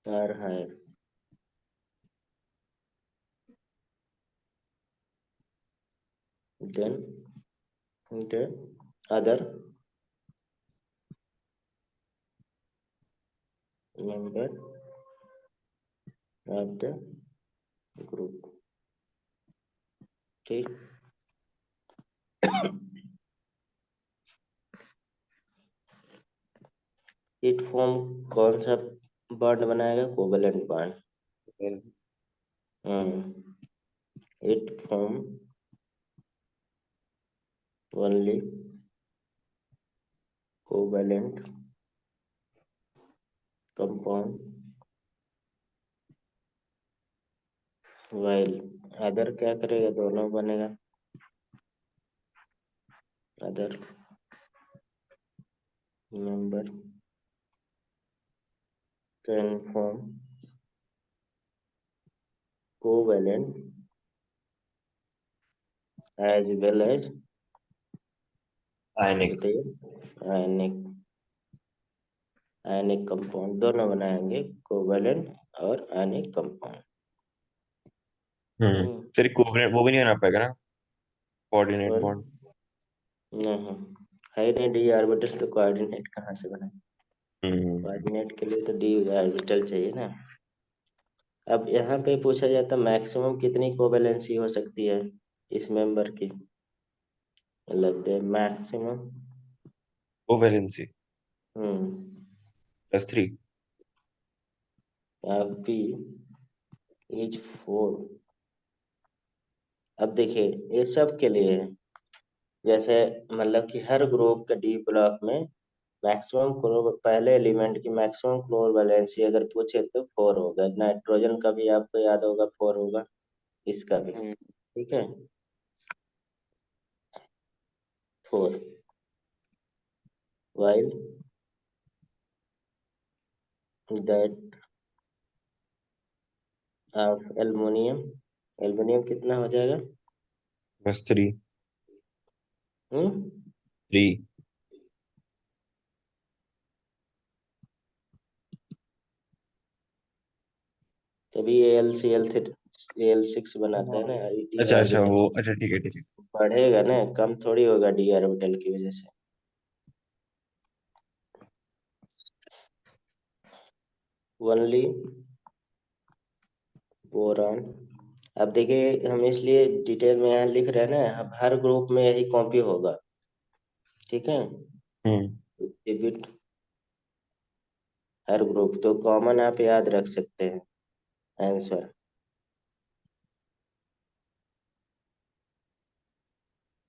are higher than the other member of the group। ठीक। इट फॉर्म कौन सा बॉन्ड बनाएगा? Covalent bond. It form only covalent compound while other क्या करेगा? दोनों बनेगा। Other member can form covalent as well as, ionic. बताइए, आयनिक। आयनिक कंपाउंड दोनों बनाएंगे, कोवेलेंट और आयनिक कंपाउंड। फिर कोऑर्डिनेट वो भी नहीं बना पाएगा ना, कोऑर्डिनेट और बॉन्ड। नहीं है नहीं, डी ऑर्बिटल तो कोऑर्डिनेट कहाँ से बना? हम्म कोऑर्डिनेट के लिए तो डी ऑर्बिटल चाहिए ना। अब यहाँ पे पूछा जाता मैक्सिमम कितनी कोवेलेंसी हो सकती है इस मेंबर की? मतलब मैक्सिमम। कोवैलेंसी हम्म +3। अब बी इज 4। अब देखिए ये सब के लिए है, जैसे मतलब कि हर ग्रुप के डी ब्लॉक में मैक्सिमम क्लोर, पहले एलिमेंट की मैक्सिमम क्लोर वैलेंसी अगर पूछे तो 4 होगा। नाइट्रोजन का भी आपको याद होगा 4 होगा, इसका भी। ठीक है, 4। while that of aluminium, aluminium कितना हो जाएगा? +3। हम्म 3। तभी Al6 बनाता है ना डी अच्छा अच्छा, ऑर्बिटल। वो अच्छा, ठीक है ठीक है। बढ़ेगा ना, कम थोड़ी होगा डी ऑर्बिटल की वजह से। Only boron. अब देखिए हम इसलिए डिटेल में यहाँ लिख रहे हैं ना, अब हर ग्रुप में यही कॉपी होगा। ठीक है, हम्म एग्जिबिट हर ग्रुप, तो कॉमन आप याद रख सकते हैं आंसर।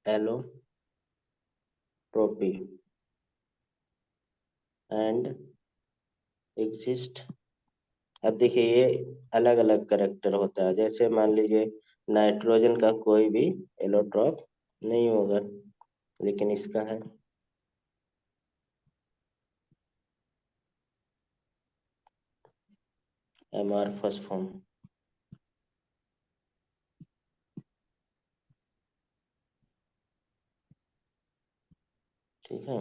Allotropy and exist. अब देखिए ये अलग अलग करेक्टर होता है, जैसे मान लीजिए नाइट्रोजन का कोई भी एलोट्रॉप नहीं होगा, लेकिन इसका है। Amorphous form. ठीक है।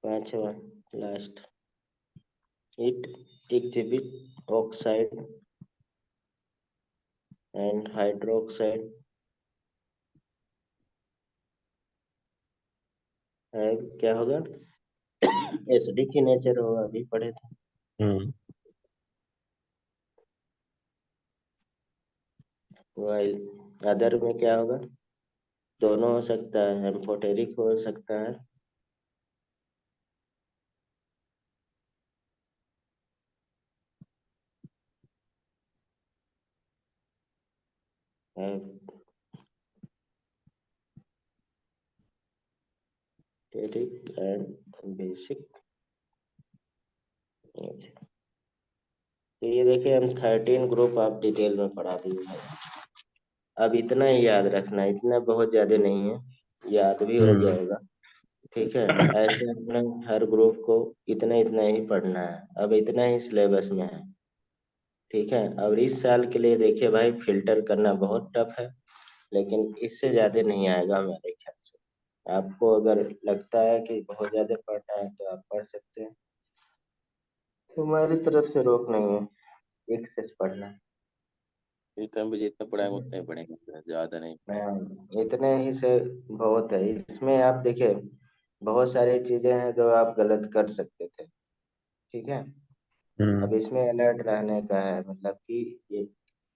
पांचवा last, it exhibit oxide and hydroxide है, क्या होगा, एसिडिक की नेचर होगा, अभी पढ़े थे। हम्म वाइल अदर में क्या होगा, दोनों हो सकता है, एम्फोटेरिक हो सकता है, एम्फोटेरिक एंड बेसिक। तो ये देखिए हम 13 ग्रुप आप डिटेल में पढ़ा दिए हैं। अब इतना ही याद रखना, इतना बहुत ज्यादा नहीं है, याद भी हो हम्म जाएगा। ठीक है, ऐसे अपने हर ग्रुप को इतना इतना ही पढ़ना है, अब इतना ही सिलेबस में है। ठीक है, अब इस साल के लिए देखिए भाई, फिल्टर करना बहुत टफ है, लेकिन इससे ज्यादा नहीं आएगा मेरे ख्याल से। आपको अगर लगता है कि बहुत ज्यादा पढ़ना है तो आप पढ़ सकते हैं, हमारी तरफ से रोक नहीं है, एक से पढ़ना इतना भी जितना पढ़ाएंगे है। उतना ही पढ़ेंगे, ज्यादा नहीं पढ़ेंगे। इतने ही से बहुत है। इसमें आप देखिए बहुत सारी चीजें हैं जो आप गलत कर सकते थे। ठीक है, अब हम्म इसमें अलर्ट रहने का है, मतलब कि ये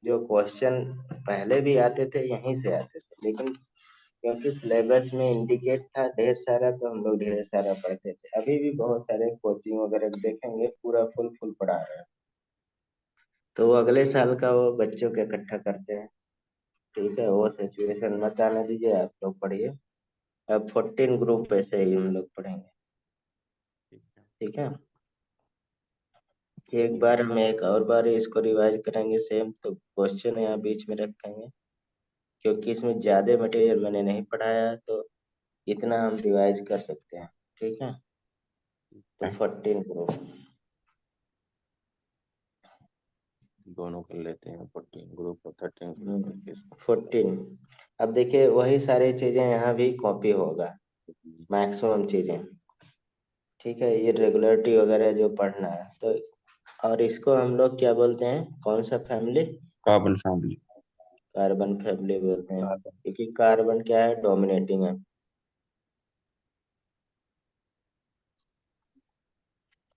जो क्वेश्चन पहले भी आते थे यहीं से आते थे, लेकिन क्योंकि सिलेबस में इंडिकेट था ढेर सारा, तो हम लोग ढेर सारा पढ़ते थे। अभी भी बहुत सारे कोचिंग वगैरह देखेंगे पूरा फुल फुल पढ़ा रहे हैं, तो वो अगले साल का वो बच्चों के इकट्ठा करते हैं। ठीक है, वो सिचुएशन मत आने दीजिए, आप लोग पढ़िए। अब 14 ग्रुप ऐसे ही हम लोग पढ़ेंगे। ठीक है। ठीक है, एक ठीक है। बार हम एक और बार इसको रिवाइज करेंगे सेम, तो क्वेश्चन यहाँ बीच में रखेंगे, क्योंकि इसमें ज्यादा मटेरियल मैंने नहीं पढ़ाया है, तो इतना हम रिवाइज कर सकते हैं। ठीक है, तो है। 14 ग्रुप। दोनों कर लेते हैं, 14 ग्रुप और 13 ग्रुप करके इसको। 14। अब देखिए वही सारी चीजें यहाँ भी कॉपी होगा, हम्म। मैक्सिमम चीजें। ठीक है, ये रेगुलरिटी वगैरह जो पढ़ना है तो, और इसको हम लोग क्या बोलते हैं, कौन सा family, carbon family. Carbon family बोलते हैं, कार्बन। क्योंकि कार्बन क्या है, डोमिनेटिंग है।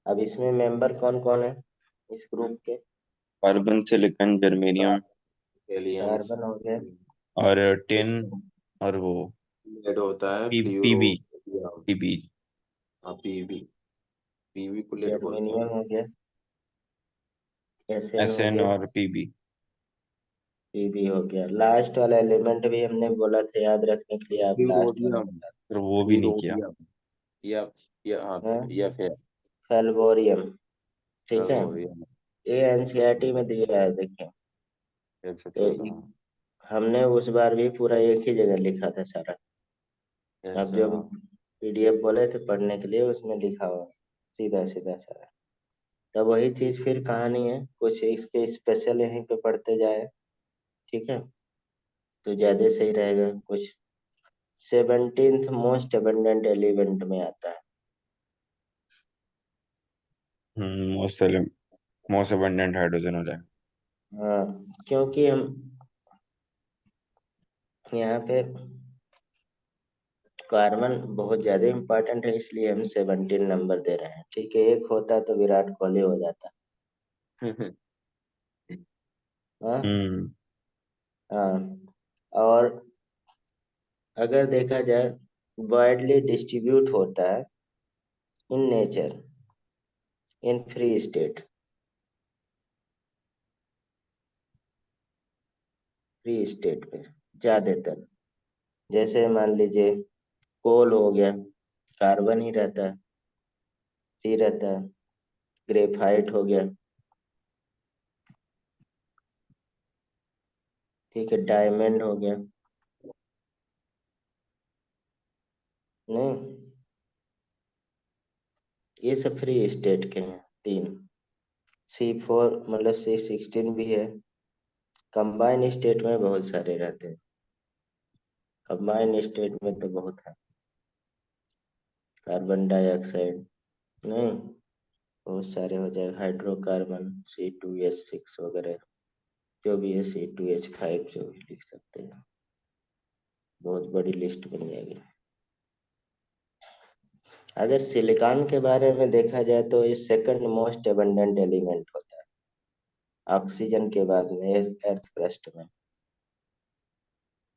अब इसमें मेंबर कौन कौन है इस ग्रुप के, carbon, silicon, germanium helium. Carbon हो गया, और टिन, और वो लेड होता है फ्लूरो। PB, PB. हाँ पीवी। पीवी को लेड बोलते हैं। जर्मेनियम हो गया, एसएन एस हो एन गया, और पीबी। पीबी हो गया। लास्ट वाला एलिमेंट भी हमने बोला था याद रखने के लिए, आप लास्ट वाला यूरोडियम। बता फिर वो भी नहीं किया। यूरोडियम। या हाँ। हैं, या फिर फेल्वोरियम। ठीक है, सल्वोरियम। ये एनसीईआरटी में दिया है देखिए। तो 114। हमने उस बार भी पूरा एक ही जगह लिखा था सारा। अब ऐसा। जो पीडीएफ बोले थे पढ़ने के लिए, उसमें लिखा हुआ सीधा सीधा सारा। तब वही चीज फिर कहानी है, कुछ इसके स्पेशल यहीं पे पढ़ते जाए। ठीक है, तो ज्यादा सही रहेगा। कुछ 17th मोस्ट अबंडेंट एलिमेंट में आता है। मोस्ट मोस्ट अबंडेंट हाइड्रोजन हो जाएगा। हाँ, क्योंकि हम यहाँ पे कार्बन बहुत ज्यादा इम्पोर्टेंट है, इसलिए हम 17 नंबर दे रहे हैं। ठीक है, एक होता तो विराट कोहली हो जाता। हाँ। हम्म हाँ, और अगर देखा जाए, वाइडली डिस्ट्रीब्यूट होता है in nature, in free state, free state पे ज्यादातर। जैसे मान लीजिए कोल हो गया, कार्बन ही रहता है, फ्री रहता है। ग्रेफाइट हो गया, ठीक है, डायमंड हो गया, नहीं, ये सब फ्री स्टेट के हैं तीन। C4 मतलब C16 भी है। कंबाइन स्टेट में बहुत सारे रहते हैं, कंबाइन स्टेट में तो बहुत है। कार्बन डाइऑक्साइड नहीं, बहुत सारे हो जाए, हाइड्रोकार्बन C2H6 वगैरह, जो भी है C2H5 जो भी लिख सकते हैं, बहुत बड़ी लिस्ट बन जाएगी। अगर सिलिकॉन के बारे में देखा जाए तो ये सेकंड मोस्ट एबंडेंट एलिमेंट होता है ऑक्सीजन के बाद में अर्थ क्रस्ट में,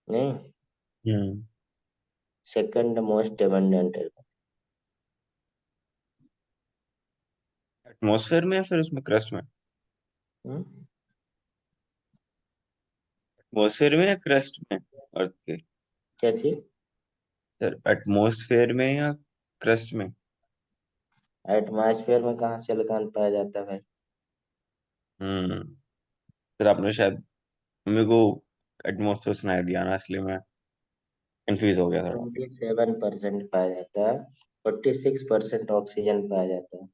नहीं, hmm. Second most abundant. Atmosphere में या फिर उसमें क्रस्ट में? एटमॉस्फेयर में या क्रस्ट में अर्थ के? क्या चीज? सर एटमॉस्फेयर में या क्रस्ट में? एटमॉस्फेयर में कहाँ सिलिकॉन पाया जाता है भाई? हम्म। सर आपने शायद मेरे को एटमॉस्फेयर सुनाई दिया ना, इसलिए मैं कंफ्यूज हो गया थोड़ा। 27% पाया जाता है, 46% ऑक्सीजन पाया जाता है।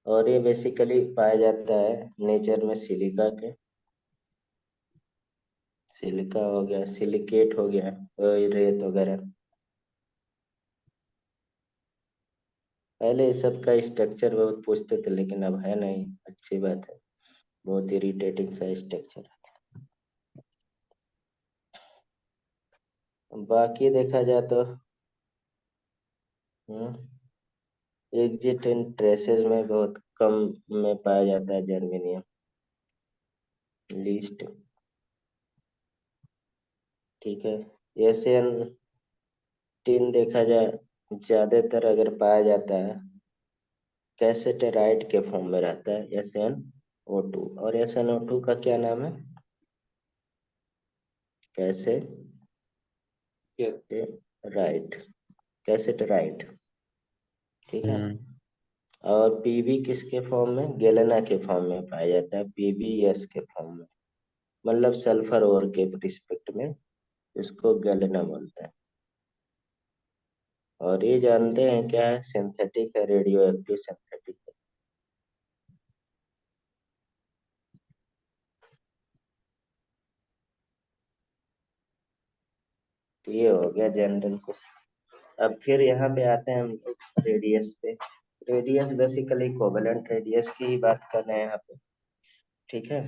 और ये बेसिकली पाया जाता है नेचर में सिलिका के, सिलिका हो गया, सिलिकेट हो गया, और रेत वगैरह। पहले इस सब का स्ट्रक्चर बहुत पूछते थे, लेकिन अब है नहीं, अच्छी बात है, बहुत इरिटेटिंग सा स्ट्रक्चर। बाकी देखा जाए तो एग्जिट इन ट्रेसेस में बहुत कम में पाया जाता है जर्मेनियम, लीस्ट, ठीक है। एशियन टिन देखा जाए ज्यादातर अगर पाया जाता है कैसेटेराइट के फॉर्म में रहता है, SnO2। और SnO2 का क्या नाम है? कैसेटेराइट, कैसेटेराइट, ठीक है। हम्म। और पीबी किसके फॉर्म में? गेलेना के फॉर्म में पाया जाता है, PbS के फॉर्म में, मतलब सल्फर ओर के रिस्पेक्ट में इसको गैलेना बोलते हैं। और ये जानते हैं क्या है? सिंथेटिक है, रेडियो एक्टिव सिंथेटिक है। तो ये हो गया जनरल को। अब फिर यहाँ पे आते हैं हम लोग रेडियस पे। रेडियस बेसिकली कोवेलेंट रेडियस की ही बात कर रहे हैं यहाँ पे, ठीक है,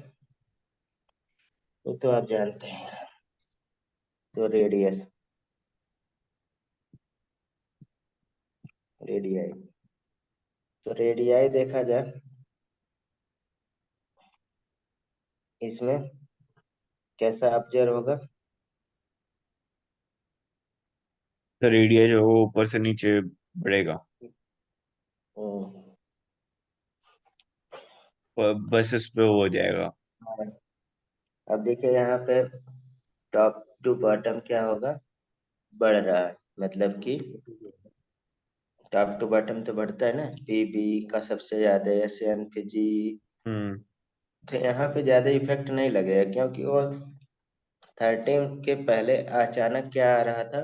वो तो आप जानते हैं। तो रेडियस, रेडियाई, तो रेडियाई देखा जाए इसमें कैसा ऑब्जर्व होगा? तो रेडियस जो है वो ऊपर से नीचे बढ़ेगा, हम्म, बस इस पे वो हो जाएगा। अब देखिए यहाँ पे टॉप टू बॉटम क्या होगा? बढ़ रहा है, मतलब कि टॉप टू बॉटम तो बढ़ता है ना, पीबी का सबसे ज्यादा, SnPg। हम्म। तो यहाँ पे ज्यादा इफेक्ट नहीं लगेगा, क्योंकि वो 13 के पहले अचानक क्या आ रहा था?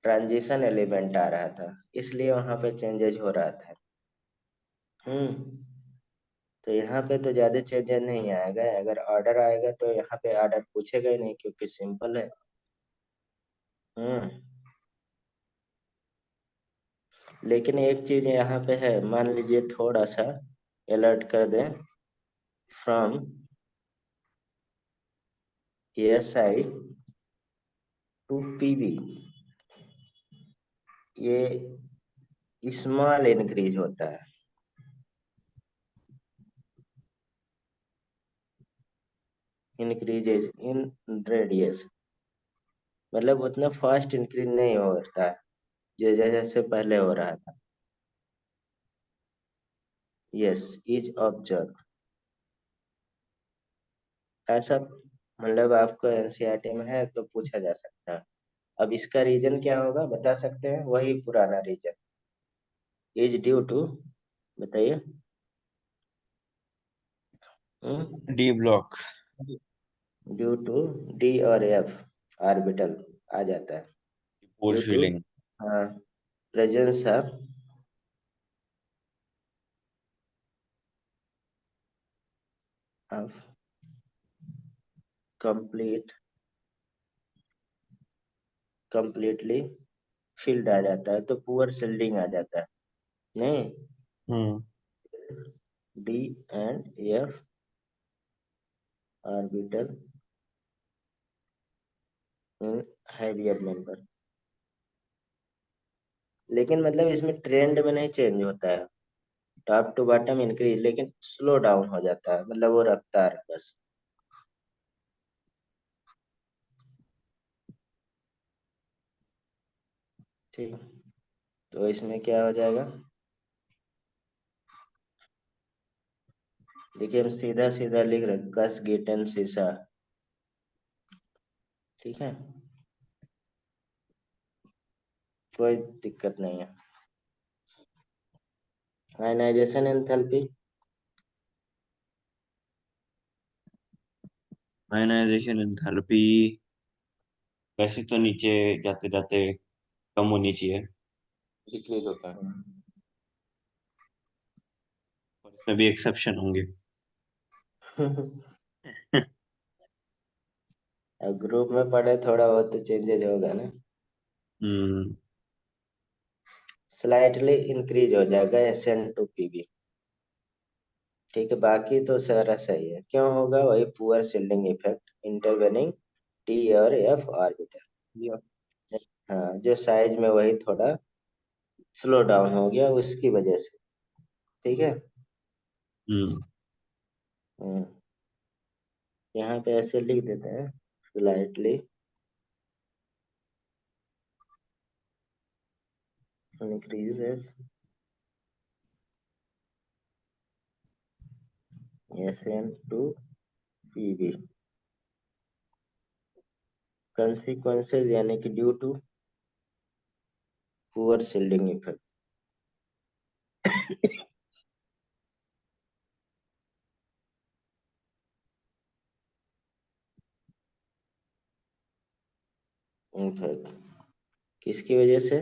ट्रांजिशन एलिमेंट आ रहा था, इसलिए वहां पे चेंजेस हो रहा था। हम्म, तो यहाँ पे तो ज्यादा चेंजेस नहीं आएगा, अगर ऑर्डर आएगा तो यहाँ पे ऑर्डर पूछेगा ही नहीं, क्योंकि सिंपल है। हम्म, लेकिन एक चीज यहाँ पे है, मान लीजिए थोड़ा सा अलर्ट कर दें, फ्रॉम SI टू PB, ये स्मॉल इंक्रीज होता है, इंक्रीजेज इन रेडियस, मतलब उतना फास्ट इंक्रीज नहीं होता है जैसे जैसे पहले हो रहा था। यस, इज ऑब्जर्व, ऐसा, मतलब आपको NCERT में है तो पूछा जा सकता है। अब इसका रीजन क्या होगा बता सकते हैं? वही पुराना रीजन, इज ड्यू टू, बताइए। D block. Due to D और F ऑर्बिटल आ जाता है, ड्यू फोर्स टू, फीलिंग। हाँ, presence of complete, completely filled आ जाता है, तो पुअर शिल्डिंग आ जाता है। नहीं, hmm D and F orbital in heavier member. लेकिन मतलब इसमें ट्रेंड में नहीं चेंज होता है, टॉप टू बॉटम इंक्रीज, लेकिन स्लो डाउन हो जाता है, मतलब वो रफ्तार बस। ठीक, तो इसमें क्या हो जाएगा, देखिए हम सीधा सीधा लिख रहे हैं, कस गिटन सीसा। ठीक है, कोई दिक्कत नहीं है। आयनाइजेशन एंथैल्पी, आयनाइजेशन एंथैल्पी वैसे तो नीचे जाते जाते कम होनी चाहिए, डिक्रीज होता है। पर इसमें भी एक्सेप्शन होंगे। अब ग्रुप में पढ़े थोड़ा बहुत तो चेंजेस होगा ना। हम्म स्लाइटली इंक्रीज हो जाएगा SN2PB। ठीक है, बाकी तो सारा सही है। क्यों होगा, वही poor shielding effect, intervening T और एफ ऑर्बिटल। या हाँ, जो साइज में वही थोड़ा स्लो डाउन हो गया उसकी वजह से। ठीक है। हम्म हम्म, यहाँ पे ऐसे लिख देते हैं, स्लाइटली इंक्रीज SN2PB consequences, यानी कि due to poor shielding effect. Effect किसकी वजह से,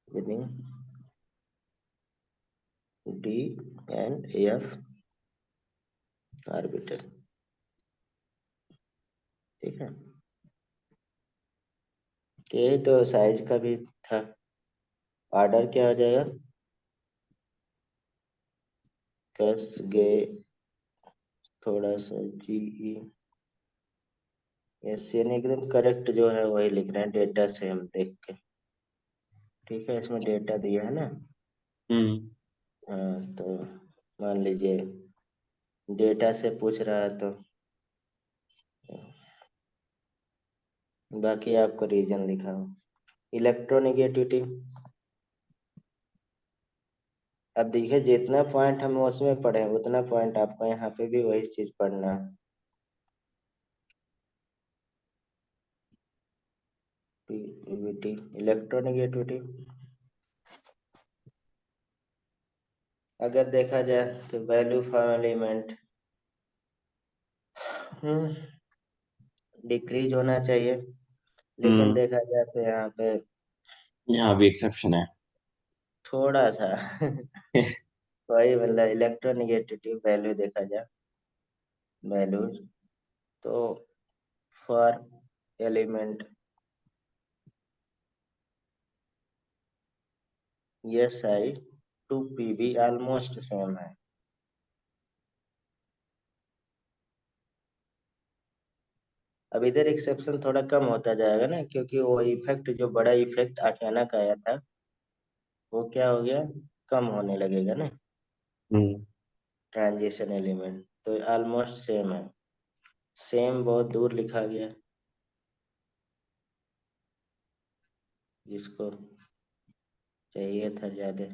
within D and F orbital. ठीक है, यही तो साइज का भी था। ऑर्डर क्या हो जाएगा, कस गे, थोड़ा सा GE एस, यानी एकदम करेक्ट जो है वही लिख रहे हैं डेटा से हम देख के। ठीक है, इसमें डेटा दिया है ना। हम्म हाँ, तो मान लीजिए डेटा से पूछ रहा है तो बाकी आपको रीजन लिखा हो। इलेक्ट्रोनेगेटिविटी, अब देखिए जितना पॉइंट हम उसमें पढ़े उतना पॉइंट आपको यहाँ पे भी वही चीज पढ़ना है। पीवीटी, इलेक्ट्रोनेगेटिविटी, अगर देखा जाए तो वैल्यू फॉर एलिमेंट डिक्रीज होना चाहिए, लेकिन हम्म देखा जाए तो यहाँ पे यहाँ भी एक्सेप्शन है। थोड़ा सा वही मतलब इलेक्ट्रोनेगेटिविटी वैल्यू देखा जाए, वैल्यू तो for element SI2PB almost same है। अब इधर एक्सेप्शन थोड़ा कम होता जाएगा ना, क्योंकि वो इफेक्ट जो बड़ा इफेक्ट अचानक आया था वो क्या हो गया, कम होने लगेगा ना। हम्म ट्रांजिशन एलिमेंट तो ऑलमोस्ट सेम है, सेम बहुत दूर लिखा गया है, जिसको चाहिए था ज्यादा।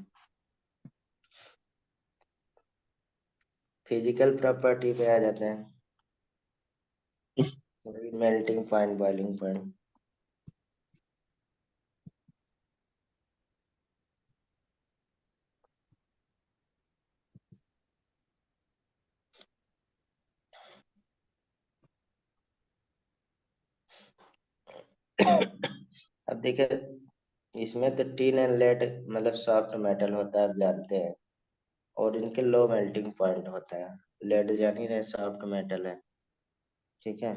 फिजिकल प्रॉपर्टी पे आ जाते हैं, मेल्टिंग पॉइंट, बॉइलिंग पॉइंट। अब देखिए इसमें तो टीन एंड लेड मतलब सॉफ्ट मेटल होता है, आप जानते हैं, और इनके लो मेल्टिंग पॉइंट होता है। लेड जान ही रहे सॉफ्ट मेटल है। ठीक है,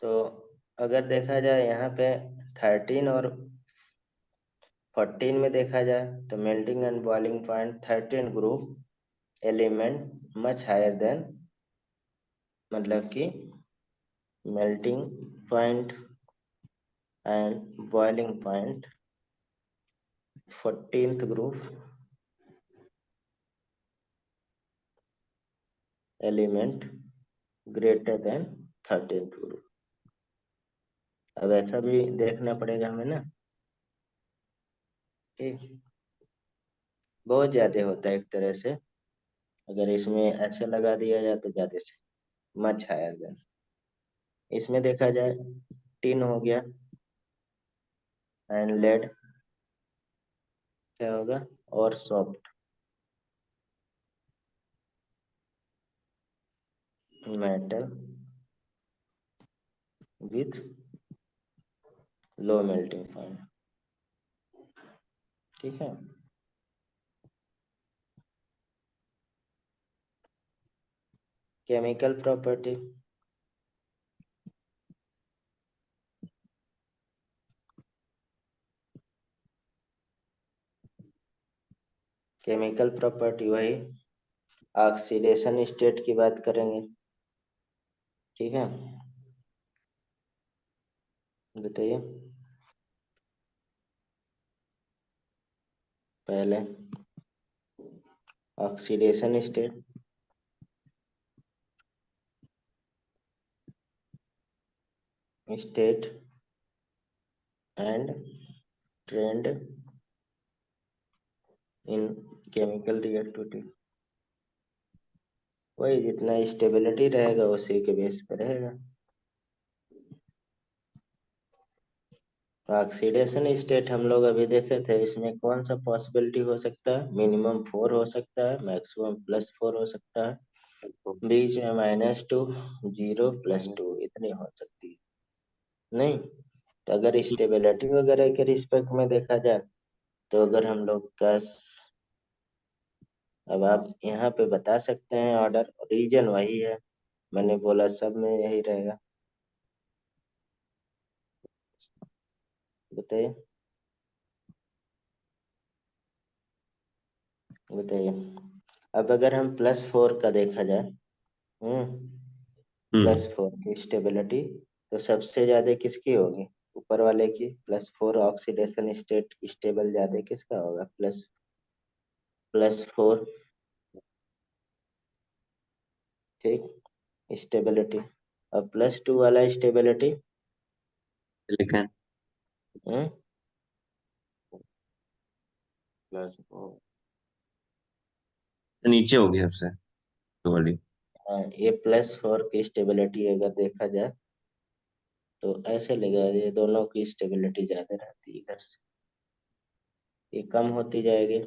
तो अगर देखा जाए यहाँ पे 13 और 14 में देखा जाए तो melting and boiling point 13 group element much higher than, मतलब कि melting point and boiling point 14th group element greater than 13th group. अब ऐसा भी देखना पड़ेगा हमें ना। ठीक, बहुत ज्यादा होता है एक तरह से, अगर इसमें ऐसे लगा दिया जाए तो ज्यादा से मच हायर देन। इसमें देखा जाए टिन हो गया एंड लेड क्या होगा, और soft metal with low melting point. ठीक है, केमिकल प्रॉपर्टी, केमिकल प्रॉपर्टी वही ऑक्सीडेशन स्टेट की बात करेंगे। ठीक है, बताइए पहले oxidation state, state and trend in chemical reactivity. वही जितना स्टेबिलिटी रहेगा उसी के बेस पे रहेगा। ऑक्सीडेशन स्टेट हम लोग अभी देखे थे, इसमें कौन सा पॉसिबिलिटी हो सकता है, मिनिमम 4 हो सकता है, मैक्सिमम +4 हो सकता है, बीच में -2, 0 +2 इतनी हो सकती है। नहीं तो अगर स्टेबिलिटी वगैरह के रिस्पेक्ट में देखा जाए तो अगर हम लोग का अब आप यहाँ पे बता सकते हैं ऑर्डर, रीजन वही है, मैंने बोला सब में यही रहेगा। बताइए बताइए। अब अगर हम +4 का देखा जाए, हम्म +4 की स्टेबिलिटी, तो सबसे ज्यादा किसकी होगी, ऊपर वाले की। +4 ऑक्सीडेशन स्टेट स्टेबल ज्यादा किसका होगा, +4। ठीक, स्टेबिलिटी। अब +2 वाला स्टेबिलिटी, लेकिन हम्म +4 नीचे होगी सबसे तो वाली। हाँ, ये +4 की स्टेबिलिटी अगर देखा जाए तो ऐसे लगा, ये दोनों की स्टेबिलिटी ज्यादा रहती है इधर से, ये कम होती जाएगी।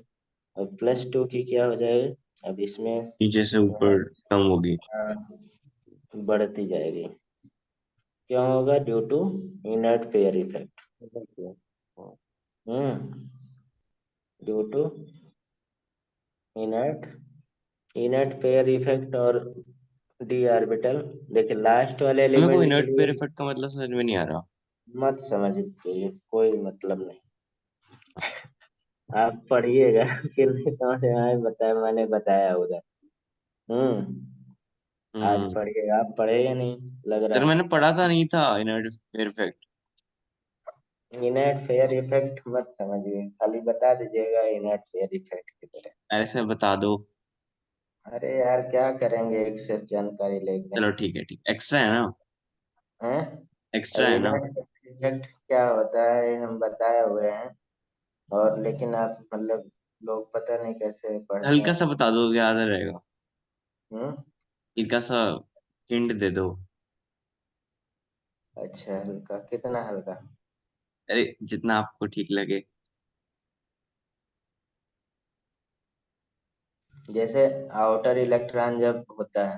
अब +2 की क्या हो जाएगी, अब इसमें नीचे से जो है ऊपर कम होगी। बढ़ती जाएगी। क्यों होगा, due to inert pair effect. Hmm due to inert inert pair effect और डी ऑर्बिटल। देखिए लास्ट वाले मेरे को एलिमेंट के इनर्ट पेयर लिए इफेक्ट का मतलब समझ में नहीं आ रहा। मत समझिए, कोई मतलब नहीं, आप पढ़िएगा फिर नहीं समझ में आए बताए, मैंने बताया उधर। हम्म आप हम्म पढ़िएगा, आप पढ़े या नहीं लग सर रहा। मैंने पढ़ा था, नहीं था inert pair effect. Inert fair effect मत समझिए, खाली बता दीजिएगा इनर्ट फेयर इफेक्ट की तरह। ऐसे बता दो। अरे यार क्या करेंगे एक्सेस जानकारी लेके, चलो ठीक है, ठीक एक्स्ट्रा है ना। हैं। एक्स्ट्रा अब है ना। इनर्ट इफेक्ट क्या होता है ये हम बताए हुए हैं, और लेकिन आप मतलब लोग पता नहीं कैसे पढ़ते हल्का हैं। सा बता दो, याद रहेगा। हम्म हल्का सा हिंट दे दो। अच्छा, हल्का कितना हल्का, अरे जितना आपको ठीक लगे। जैसे आउटर इलेक्ट्रॉन जब होता है,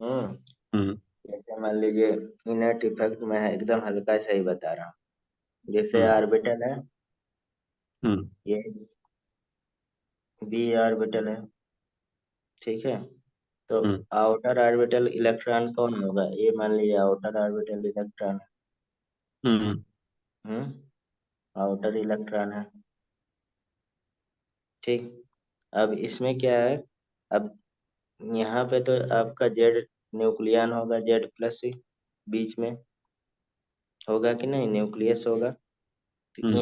हम्म जैसे मान लीजिए इनर्ट इफेक्ट में है, एकदम हल्का सा ही बता रहा हूँ। जैसे हम्म ऑर्बिटल है, हम्म ये बी ऑर्बिटल है। ठीक है, तो हम्म आउटर ऑर्बिटल इलेक्ट्रॉन कौन होगा? ये मान लीजिए आउटर ऑर्बिटल इलेक्ट्रॉन। हम्म आउटर इलेक्ट्रॉन है। ठीक। अब इसमें क्या है? अब यहाँ पे तो आपका जेड न्यूक्लियन होगा, जेड प्लस बीच में होगा कि नहीं, न्यूक्लियस होगा। तो हम्म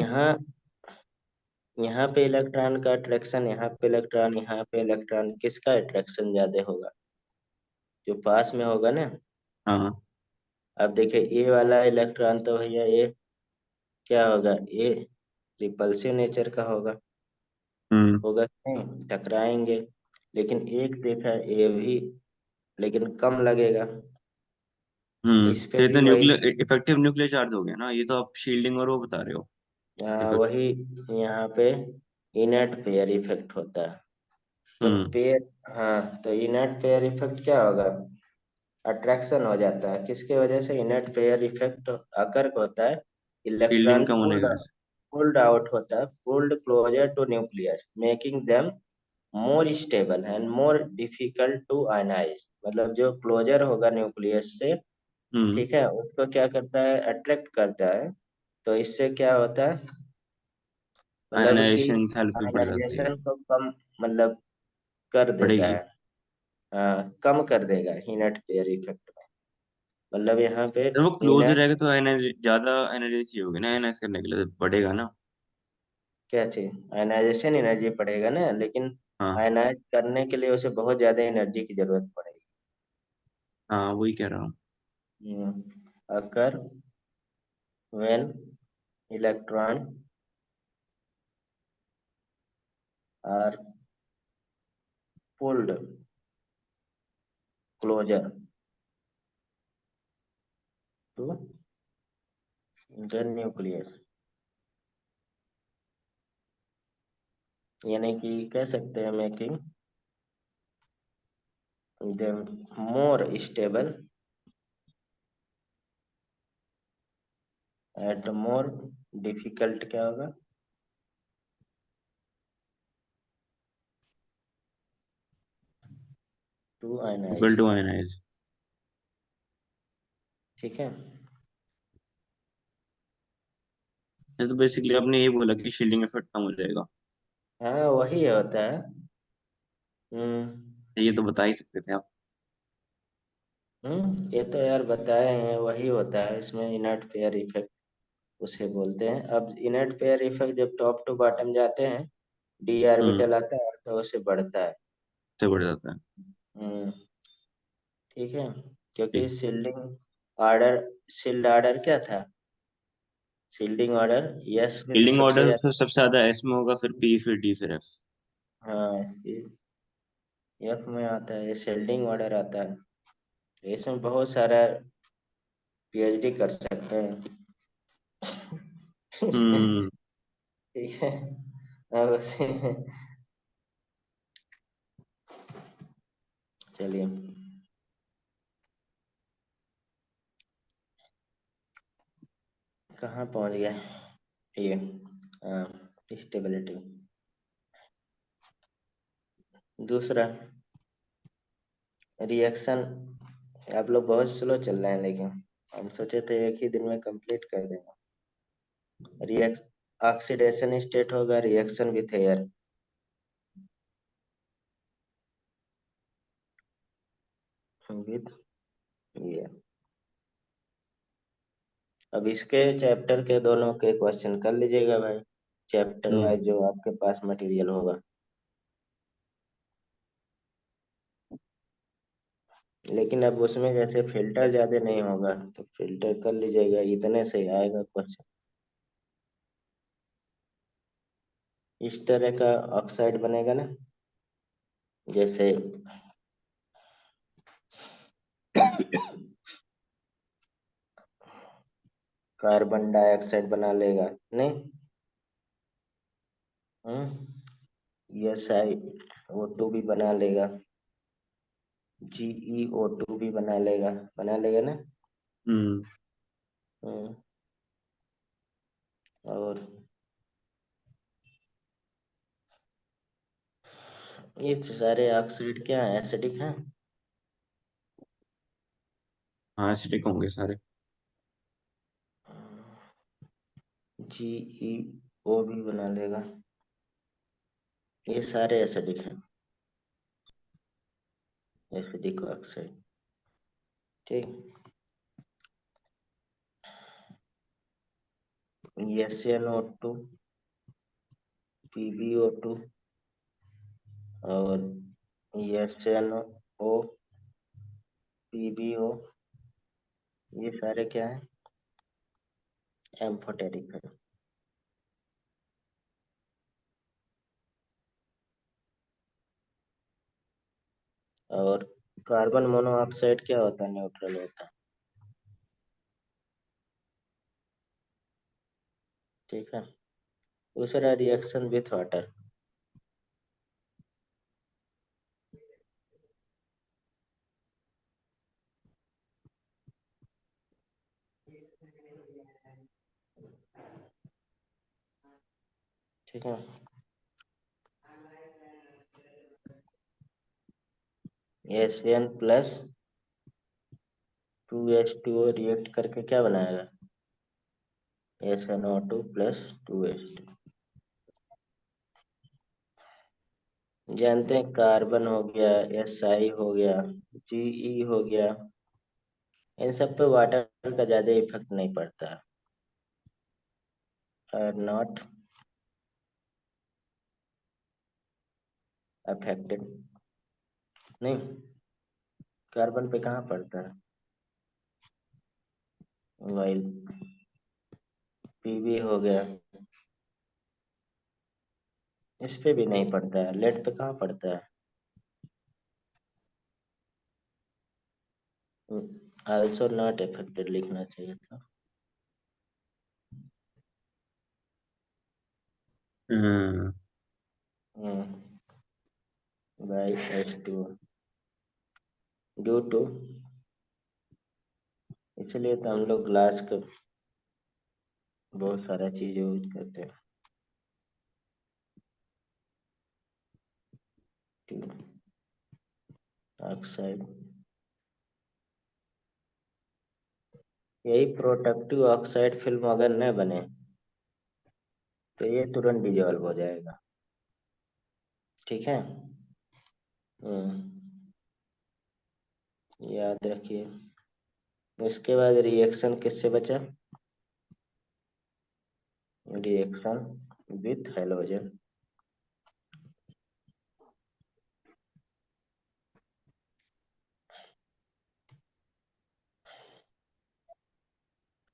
यहाँ पे इलेक्ट्रॉन का अट्रैक्शन, यहाँ पे इलेक्ट्रॉन, यहाँ पे इलेक्ट्रॉन, किसका अट्रैक्शन ज्यादा होगा? जो पास में होगा ना। हाँ अब देखिए ए वाला इलेक्ट्रॉन तो भैया ये क्या होगा? ये रिपल्सिव नेचर का होगा। हम्म होगा कि नहीं, टकराएंगे। लेकिन एक देखा ये भी, लेकिन कम लगेगा। इस पे तो ये तो भी वही। न्यूक्लियर इफेक्टिव न्यूक्लियर चार्ज हो गया ना, ये तो आप शील्डिंग और वो बता रहे हो। इफेक्ट। वही यहाँ पे इनर्ट पेयर इफेक्ट होता है। तो हम्म पेयर, हाँ, तो इनर्ट पेयर इफेक्ट क्या होगा? अट्रैक्शन हो जाता है, किसके वजह से? इनर्ट पेयर इफेक्ट अकर होता है। शील्डिंग इलेक्ट्रॉन कम होने पुल्ड की वजह से। पुल्ड आउट होता है, pulled closer to nucleus, making them more stable and more difficult to ionise. मतलब जो क्लोजर होगा न्यूक्लियस से, हम्म ठीक है, उसको क्या करता है? अट्रैक्ट करता है। तो इससे क्या होता है? मतलब उसकी आयनाइजेशन एंथैल्पी बढ़ जाती है। आयनाइजेशन को कम, मतलब कर देता बढ़ेगी। है। हाँ, कम कर देगा इनर्ट पेयर इफेक्ट में। मतलब यहाँ पे जब वो क्लोज इनर्ट, रहेगा तो एनर्जी ज्यादा एनर्जी चाहिए होगी ना आयनाइज करने के लिए, तो बढ़ेगा ना। क्या चाहिए? आयनाइजेशन एनर्जी पड़ेगा ना, लेकिन हाँ आयनाइज करने के लिए उसे बहुत ज्यादा एनर्जी की जरूरत पड़ेगी। हाँ वही कह रहा हूँ। Occur when electron are pulled closer to the nucleus, यानी कि कह सकते हैं making them more stable at more difficult, क्या होगा? To equal ionise. To ionise. ठीक है। तो बेसिकली आपने ये बोला कि शील्डिंग इफेक्ट कम हो जाएगा। हाँ, वही होता है। हम्म ये तो बता ही सकते थे आप। ये तो यार बताए हैं, वही होता है इसमें इनर्ट पेयर इफेक्ट उसे बोलते हैं। अब इनर्ट पेयर इफेक्ट जब टॉप टू बॉटम जाते हैं, डी हम्म ऑर्बिटल आता है तो उसे बढ़ता है। से बढ़ जाता है। हम्म ठीक है। क्योंकि ठीक। शील्ड ऑर्डर क्या था? शील्डिंग ऑर्डर यस में शील्डिंग सबसे ऑर्डर ज्यादा। फिर सबसे ज्यादा एस में होगा, फिर पी, फिर डी, फिर एफ। हाँ, एफ में आता है, ये शील्डिंग ऑर्डर आता है। इसमें बहुत सारा पीएचडी कर सकते हैं। हम्म ठीक है। अब चलिए, कहाँ पहुंच गए? ये स्टेबिलिटी। दूसरा रिएक्शन। आप लोग बहुत स्लो चल रहे हैं, लेकिन हम सोचे थे एक ही दिन में कंप्लीट कर देंगे। रिएक्ट ऑक्सीडेशन स्टेट होगा reaction with air. With air. अब इसके चैप्टर के दोनों के क्वेश्चन कर लीजिएगा भाई, चैप्टर हम्म वाइज जो आपके पास मटेरियल होगा। लेकिन अब उसमें जैसे फिल्टर ज्यादा नहीं होगा, तो फिल्टर कर लीजिएगा, इतने से आएगा क्वेश्चन। इस तरह का ऑक्साइड बनेगा ना, जैसे कार्बन डाइऑक्साइड बना लेगा नहीं। यस आई ओ टू भी बना लेगा, GeO2 भी बना लेगा ना। हम्म हम्म, और ये सारे ऑक्साइड क्या है? एसिडिक हैं। हाँ एसिडिक होंगे सारे। GeO भी बना लेगा, ये सारे एसिडिक हैं, एसिडिक ऑक्साइड। ठीक, SnO2, PbO2 और SnO, PbO, ये सारे क्या है, एम्फोटेरिक है। और कार्बन मोनोऑक्साइड क्या होता है, न्यूट्रल होता है। ठीक है, दूसरा रिएक्शन विथ वाटर। ठीक है, SN+2H2O रिएक्ट करके क्या बनाएगा, SnO2+2H2। जानते हैं, कार्बन हो गया, Si हो गया, Ge हो गया, इन सब पे वाटर का ज्यादा इफेक्ट नहीं पड़ता, आर नॉट अफेक्टेड। नहीं, कार्बन पे कहाँ पड़ता है, वाइल Pb हो गया, इस पे भी नहीं पड़ता है, लेड पे कहाँ पड़ता है, आल्सो नॉट अफेक्टेड लिखना चाहिए था। हम्म। बाई H2O, ड्यू टू, इसलिए तो हम लोग ग्लास का बहुत सारा चीज यूज करते हैं, ऑक्साइड। यही प्रोटेक्टिव ऑक्साइड फिल्म अगर न बने तो ये तुरंत डिजॉल्व हो जाएगा। ठीक है, हम्म, याद रखिए। उसके बाद रिएक्शन किससे बचा, रिएक्शन विथ हेलोजन।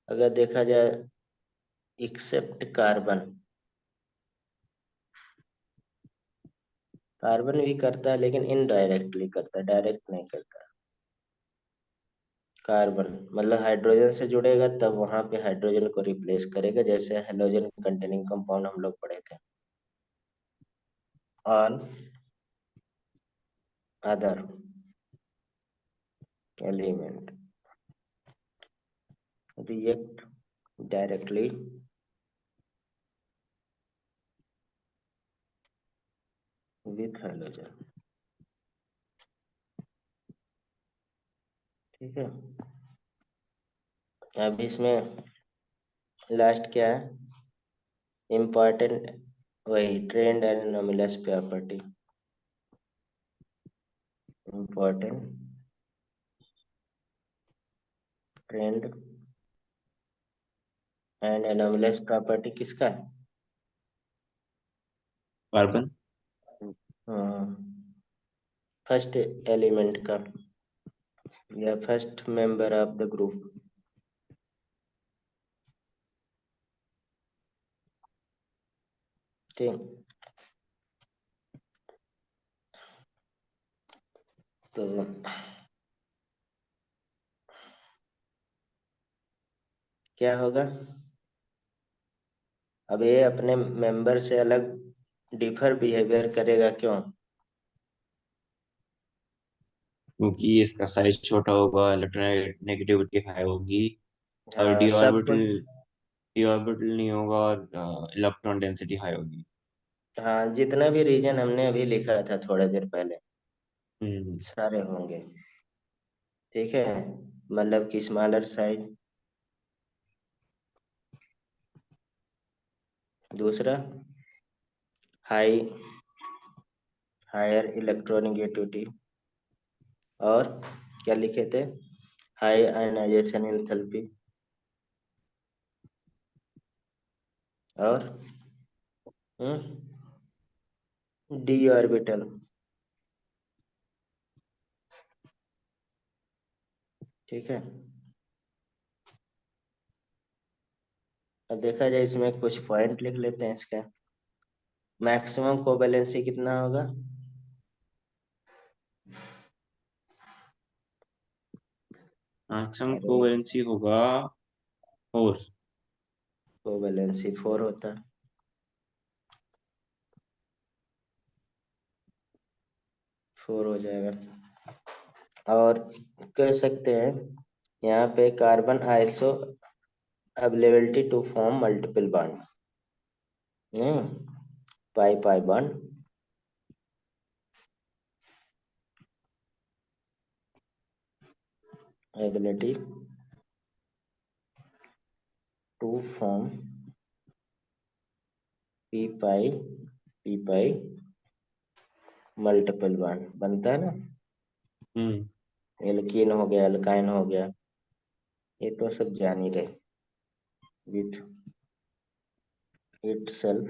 अगर देखा जाए, एक्सेप्ट कार्बन, कार्बन भी करता है लेकिन इनडायरेक्टली करता है, डायरेक्ट नहीं करता। कार्बन मतलब हाइड्रोजन से जुड़ेगा तब वहां पे हाइड्रोजन को रिप्लेस करेगा, जैसे हेलोजन कंटेनिंग कंपाउंड हम लोग पढ़े थे। On other element react directly with halogen। ठीक है, अब इसमें लास्ट क्या है, इम्पोर्टेंट, वही trend and nominal property, important trend and anomalous property किसका है, कार्बन। फर्स्ट एलिमेंट का या first member of the group. ठीक, तो क्या होगा, अब ये अपने मेंबर से अलग डिफर बिहेवियर करेगा, क्यों, क्योंकि इसका साइज छोटा होगा, इलेक्ट्रोनेगेटिविटी हाई होगी, और हाँ डी सब ऑर्बिटल, कुछ। डी ऑर्बिटल नहीं होगा, और इलेक्ट्रॉन डेंसिटी हाई होगी। हाँ, जितना भी रीजन हमने अभी लिखा था थोड़ी देर पहले, हम्म। सारे होंगे। ठीक है, मतलब कि स्मॉलर साइज। दूसरा हाई हायर इलेक्ट्रोनेगेटिविटी। और क्या लिखे थे? High ionisation enthalpy. और डी ऑर्बिटल। ठीक है। अब देखा जाए, इसमें कुछ पॉइंट लिख लेते हैं इसका। मैक्सिमम कोवैलेंसी कितना होगा? मैक्सिमम अरे कोवैलेंसी होगा 4। कोवैलेंसी 4 होता है। 4 हो जाएगा। और कह सकते हैं यहाँ पे carbon iso availability to form multiple bond. Pi pi bond. Ability to form P pi multiple bond बनता है ना। एल्कीन हो गया, एल्काइन हो गया, ये तो सब जान ही रहे। With itself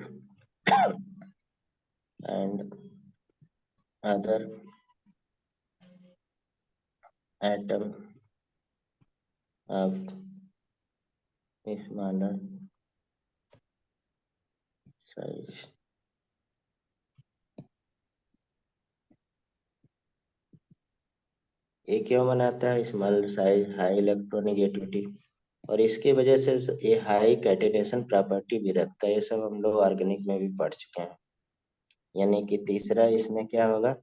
and other atom of smaller size। ये क्यों बनाता है? स्मॉल साइज हाई इलेक्ट्रोनेगेटिविटी, और इसकी वजह से ये हाई कैटेनेशन प्रॉपर्टी भी रखता है। ये सब हम लोग ऑर्गेनिक में भी पढ़ चुके हैं। यानी कि तीसरा इसमें क्या होगा?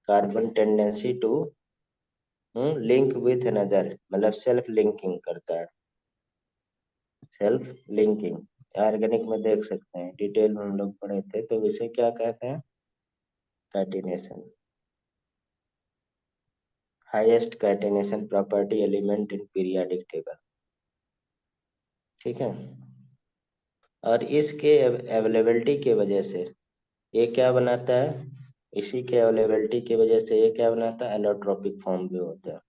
Carbon tendency to link with another, मतलब सेल्फ लिंकिंग करता है। सेल्फ लिंकिंग ऑर्गेनिक में देख सकते हैं, डिटेल में हम लोग पढ़े थे, तो इसे क्या कहते हैं? Catenation. Highest catenation property element in periodic table. ठीक है। और इसके अवेलेबिलिटी की वजह से ये क्या बनाता है? इसी के अवेलेबिलिटी की वजह से ये क्या बनाता है? एलोट्रोपिक फॉर्म भी होता है,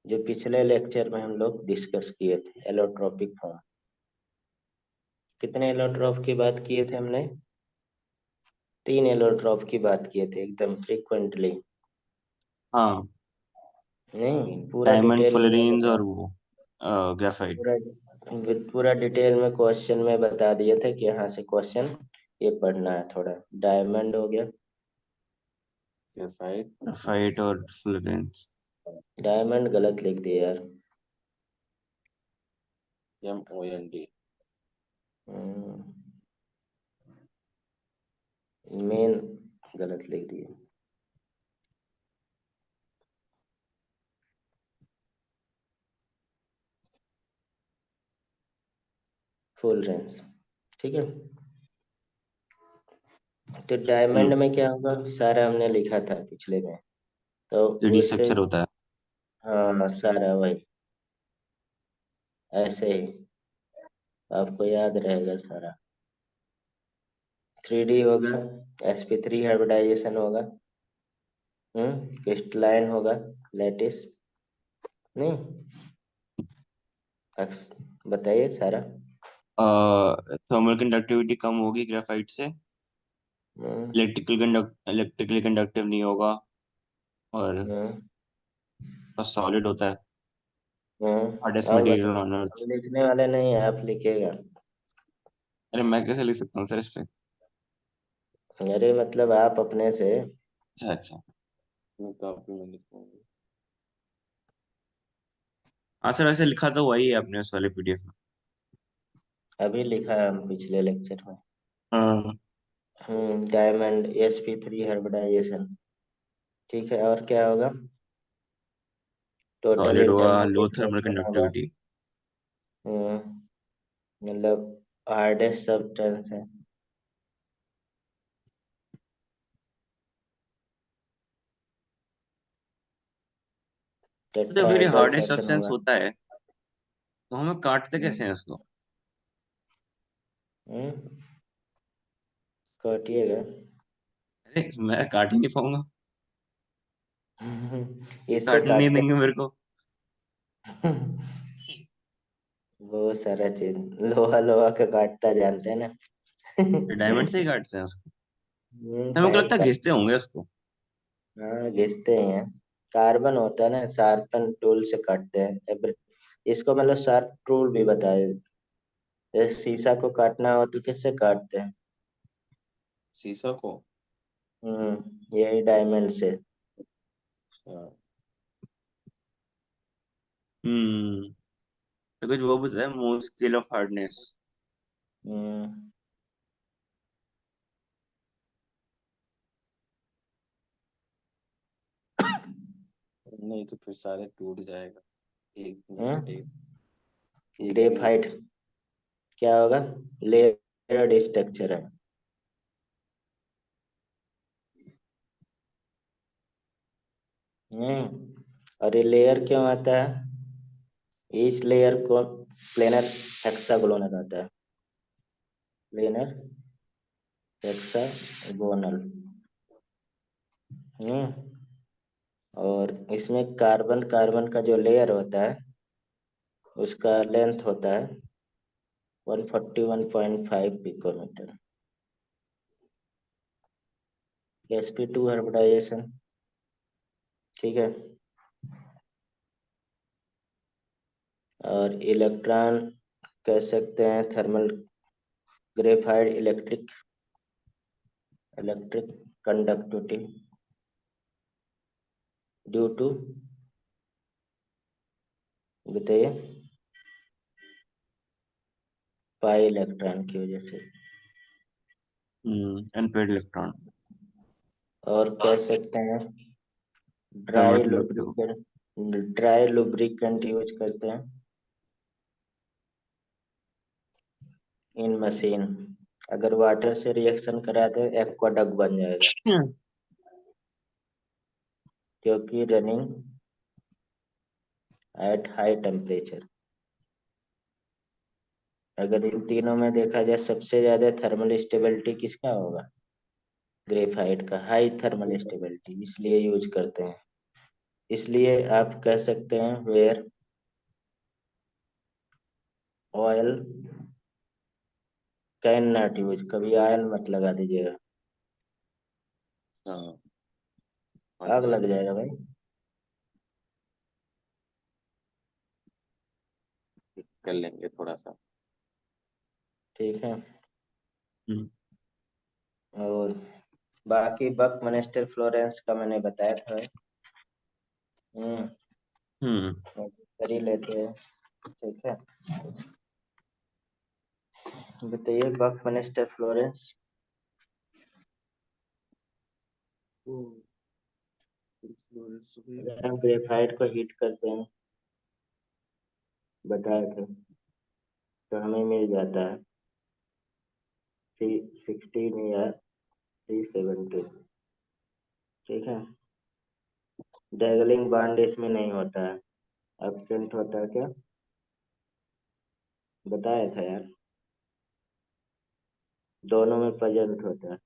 जो पिछले लेक्चर में हम लोग डिस्कस किए थे। एलोट्रोपिक फॉर्म, कितने एलोट्रॉप की बात किए थे हमने? 3 एलोट्रॉप की बात किए थे एकदम फ्रीक्वेंटली। हाँ, नहीं, पूरा डायमंड, डिटेल में फुलरीन्स बता, और वो ग्रेफाइट। पूरा पूरा डिटेल में क्वेश्चन में बता दिए थे कि यहाँ से क्वेश्चन ये पढ़ना है थोड़ा। डायमंड हो गया। ग्रेफाइट। ग्रेफाइट और फुलरेंस। डायमंड गलत लिख दिया यार। MOND। मेन गलत लिख दिए। Full range. ठीक है। तो डायमंड में क्या होगा? सारा हमने लिखा था पिछले में, तो वो 3D इसे, स्ट्रक्चर होता है। हाँ सारा वही ऐसे ही आपको याद रहेगा सारा। 3D होगा, sp3 हाइब्रिडाइजेशन होगा, क्रिस्टलाइन होगा, लैटिस नहीं, बताइए सारा। थर्मल कंडक्टिविटी कम होगी ग्रेफाइट से। हम्म इलेक्ट्रिकली कंडक्टिव नहीं होगा, और हम्म सॉलिड होता है। हार्डेस्ट और मटेरियल बताओ। ऑन हम अर्थ। लिखने वाले नहीं है, आप लिखिएगा। अरे मैं कैसे लिख सकता हूँ सर इस पे? अरे मतलब आप अपने से। अच्छा अच्छा। मैं कॉपी में लिखूंगा। हाँ सर, ऐसे लिखा तो वही है अपने उस वाले पीडीएफ में। अभी लिखा है हम पिछले लेक्चर में। हाँ। Diamond sp3 hybridisation. ठीक है, और क्या होगा? टोटल सॉलिड होगा, इंटरनल लो थर्मल डिस्ट्रक्शन होगा। कंडक्टिविटी। हम्म, मतलब हार्डेस्ट सब्सटेंस है। तो फिर ये टेट्राहेड्रल हार्डेस्ट सेक्शन सब्सटेंस होगा। होता है, तो हमें काटते कैसे हम्म हैं इसको? हम्म, काटिएगा। अरे मैं काट ही नहीं पाऊंगा, ये इससे काटने नहीं काटते देंगे मेरे को। हैं। वो सारा चीज, लोहा लोहा का काटता जानते हैं ना। डायमंड से ही काटते हैं उसको? मेरे को शायद लगता है घिसते होंगे उसको। हाँ घिसते ही हैं। कार्बन होता है ना, शार्पन टूल से काटते हैं। इसको मतलब शार्प टूल भी बताए। जैसे शीशा को काटना हो तो किससे काटते हैं? शीशा को? यही डायमंड से। अच्छा। तो कुछ वो बताया, मोर स्केल ऑफ हार्डनेस। हम्म नहीं तो फिर सारे टूट जाएगा, एक नहीं कटेगा। एक भी नहीं। ग्रेफाइट क्या होगा? लेयर्ड स्ट्रक्चर है। और ये लेयर क्यों आता है? ईच लेयर को प्लेनर हेक्सागोनल आता है। Planar hexagonal. हम्म और इसमें कार्बन कार्बन का जो लेयर होता है उसका लेंथ होता है 141.5 पिकोमीटर। sp2 hybridisation. ठीक है। और इलेक्ट्रॉन कह सकते हैं thermal graphite electric electric conductivity due to, बताइए, पाई इलेक्ट्रॉन की वजह से। Unpaired electron. और कह सकते हैं dry convert electro. Lubricant, dry lubricant use करते हैं इन मशीन। अगर वाटर से रिएक्शन करा तो एक्वाडक्ट बन जाएगा, क्योंकि रनिंग एट हाई टेम्परेचर। अगर इन तीनों में देखा जाए सबसे ज्यादा थर्मल स्टेबिलिटी किसका होगा? ग्रेफाइट का, हाई थर्मल स्टेबिलिटी, इसलिए यूज करते हैं। इसलिए आप कह सकते हैं where oil can not use, कभी ऑयल मत लगा दीजिएगा, हाँ, आग ऑयल लग जाएगा भाई। कर लेंगे थोड़ा सा। ठीक है। हम्म। और बाकी बकमिंस्टर फ्लोरेंस का मैंने बताया था। हम्म हम्म। कर ही लेते हैं। ठीक है, बताइए बकमिंस्टर फ्लोरेंस। अगर हम ग्रेफाइट को हीट करते हैं, बताए थे, तो हमें मिल जाता है 316 या 370। ठीक है। डैगलिंग बॉन्ड इसमें नहीं होता है, एब्सेंट होता है क्या? बताया था यार, दोनों में प्रेजेंट होता है।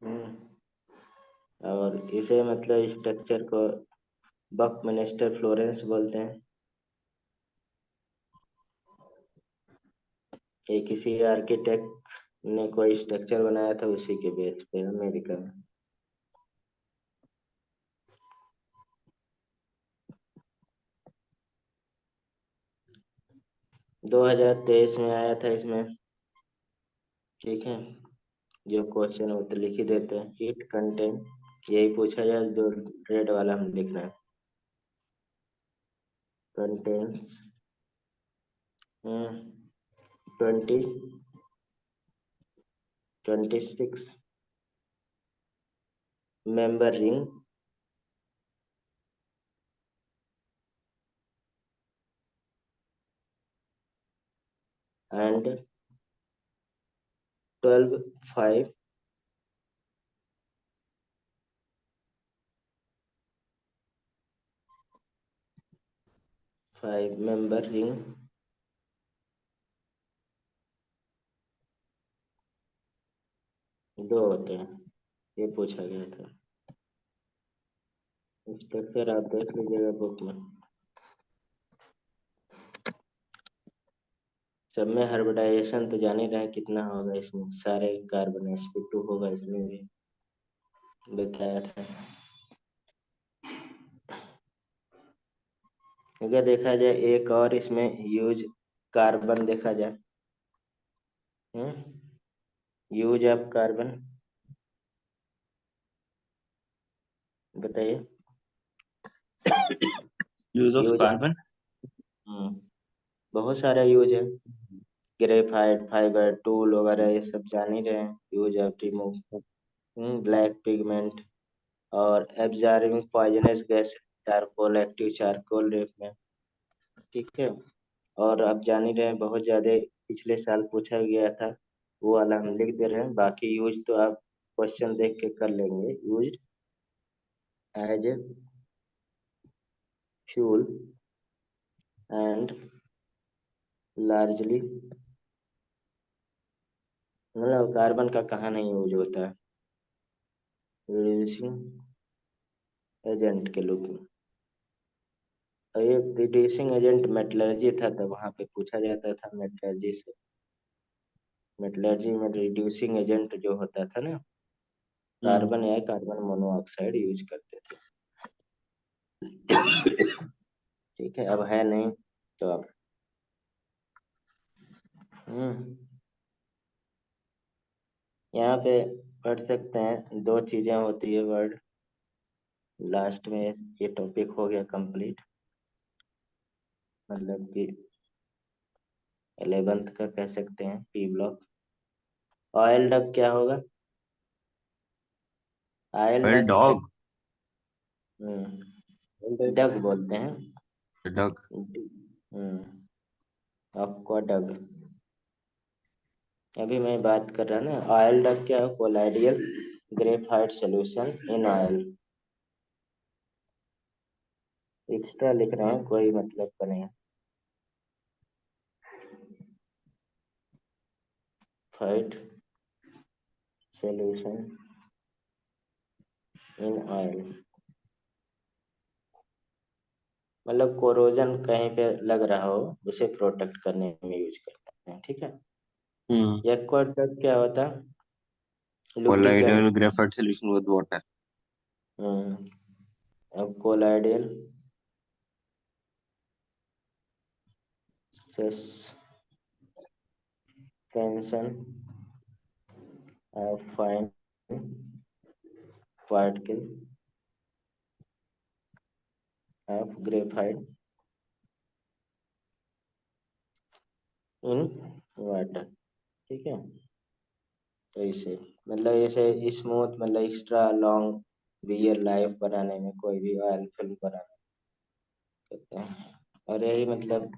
हम्म और इसे मतलब स्ट्रक्चर को बकमिंस्टर फ्लोरेंस बोलते हैं। ये किसी आर्किटेक्ट ने कोई स्ट्रक्चर बनाया था उसी के बेस पे अमेरिका में। 2023 में आया था इसमें। ठीक है। जो क्वेश्चन वो तो लिख ही देते हैं, हीट कंटेंट यही पूछा जाए, जो रेड वाला हम लिखना है, content 26 member ring and 12 5 5 member ring दो होते हैं, ये पूछा गया था। स्ट्रक्चर आप देख लीजिएगा बुक में। सब में हाइब्रिडाइजेशन तो जान ही रहे कितना होगा, इसमें सारे कार्बन sp2 होगा, इसमें भी बताया था। अगर देखा जाए एक और इसमें यूज कार्बन देखा जाए, यूज ऑफ कार्बन बताइए। यूज ऑफ यूज, कार्बन, बहुत सारा यूज है। ग्रेफाइट, फाइबर, टूल वगैरह ये सब जान ही रहे हैं। Use of remove black pigment और absorbing poisonous gas, charcoal, active charcoal रेप में, ठीक है। और आप जान ही रहे हैं बहुत ज्यादा पिछले साल पूछा गया था, वो वाला हम लिख दे रहे हैं। बाकी यूज तो आप क्वेश्चन देख के कर लेंगे। Use as a fuel and largely, मतलब कार्बन का कहाँ नहीं यूज होता है, रिड्यूसिंग एजेंट के रूप में। और ये रिड्यूसिंग एजेंट मेटलर्जी था, तो वहां पे पूछा जाता था मेटलर्जी से। मेटलर्जी में रिड्यूसिंग एजेंट जो होता था ना, कार्बन या कार्बन मोनोऑक्साइड यूज करते थे। ठीक है, अब है नहीं तो अब यहाँ पे पढ़ सकते हैं। दो चीजें होती है वर्ड लास्ट में। ये टॉपिक हो गया कंप्लीट, मतलब कि 11th का कह सकते हैं पी ब्लॉक। ऑयल डक क्या होगा? ऑयल वेल डक एक डॉग, डग बोलते हैं। डग, aqua डग। अभी मैं बात कर रहा ना, ऑयल डक क्या है? Colloidal graphite solution in oil. Extra लिख रहे हैं, कोई मतलब का नहीं। फाइट सॉल्यूशन इन ऑयल, मतलब कोरोजन कहीं पे लग रहा हो उसे प्रोटेक्ट करने में यूज करते हैं, ठीक है। एक्वा डक क्या होता है? Colloidal lubricant. Graphite solution with water. अब colloidal suspension of fine particle of graphite in water, ठीक है। तो इसे मतलब इसे स्मूथ, मतलब एक्स्ट्रा लॉन्ग वियर लाइफ बनाने में, कोई भी ऑयल फिल्म बनाने करते हैं। और यही मतलब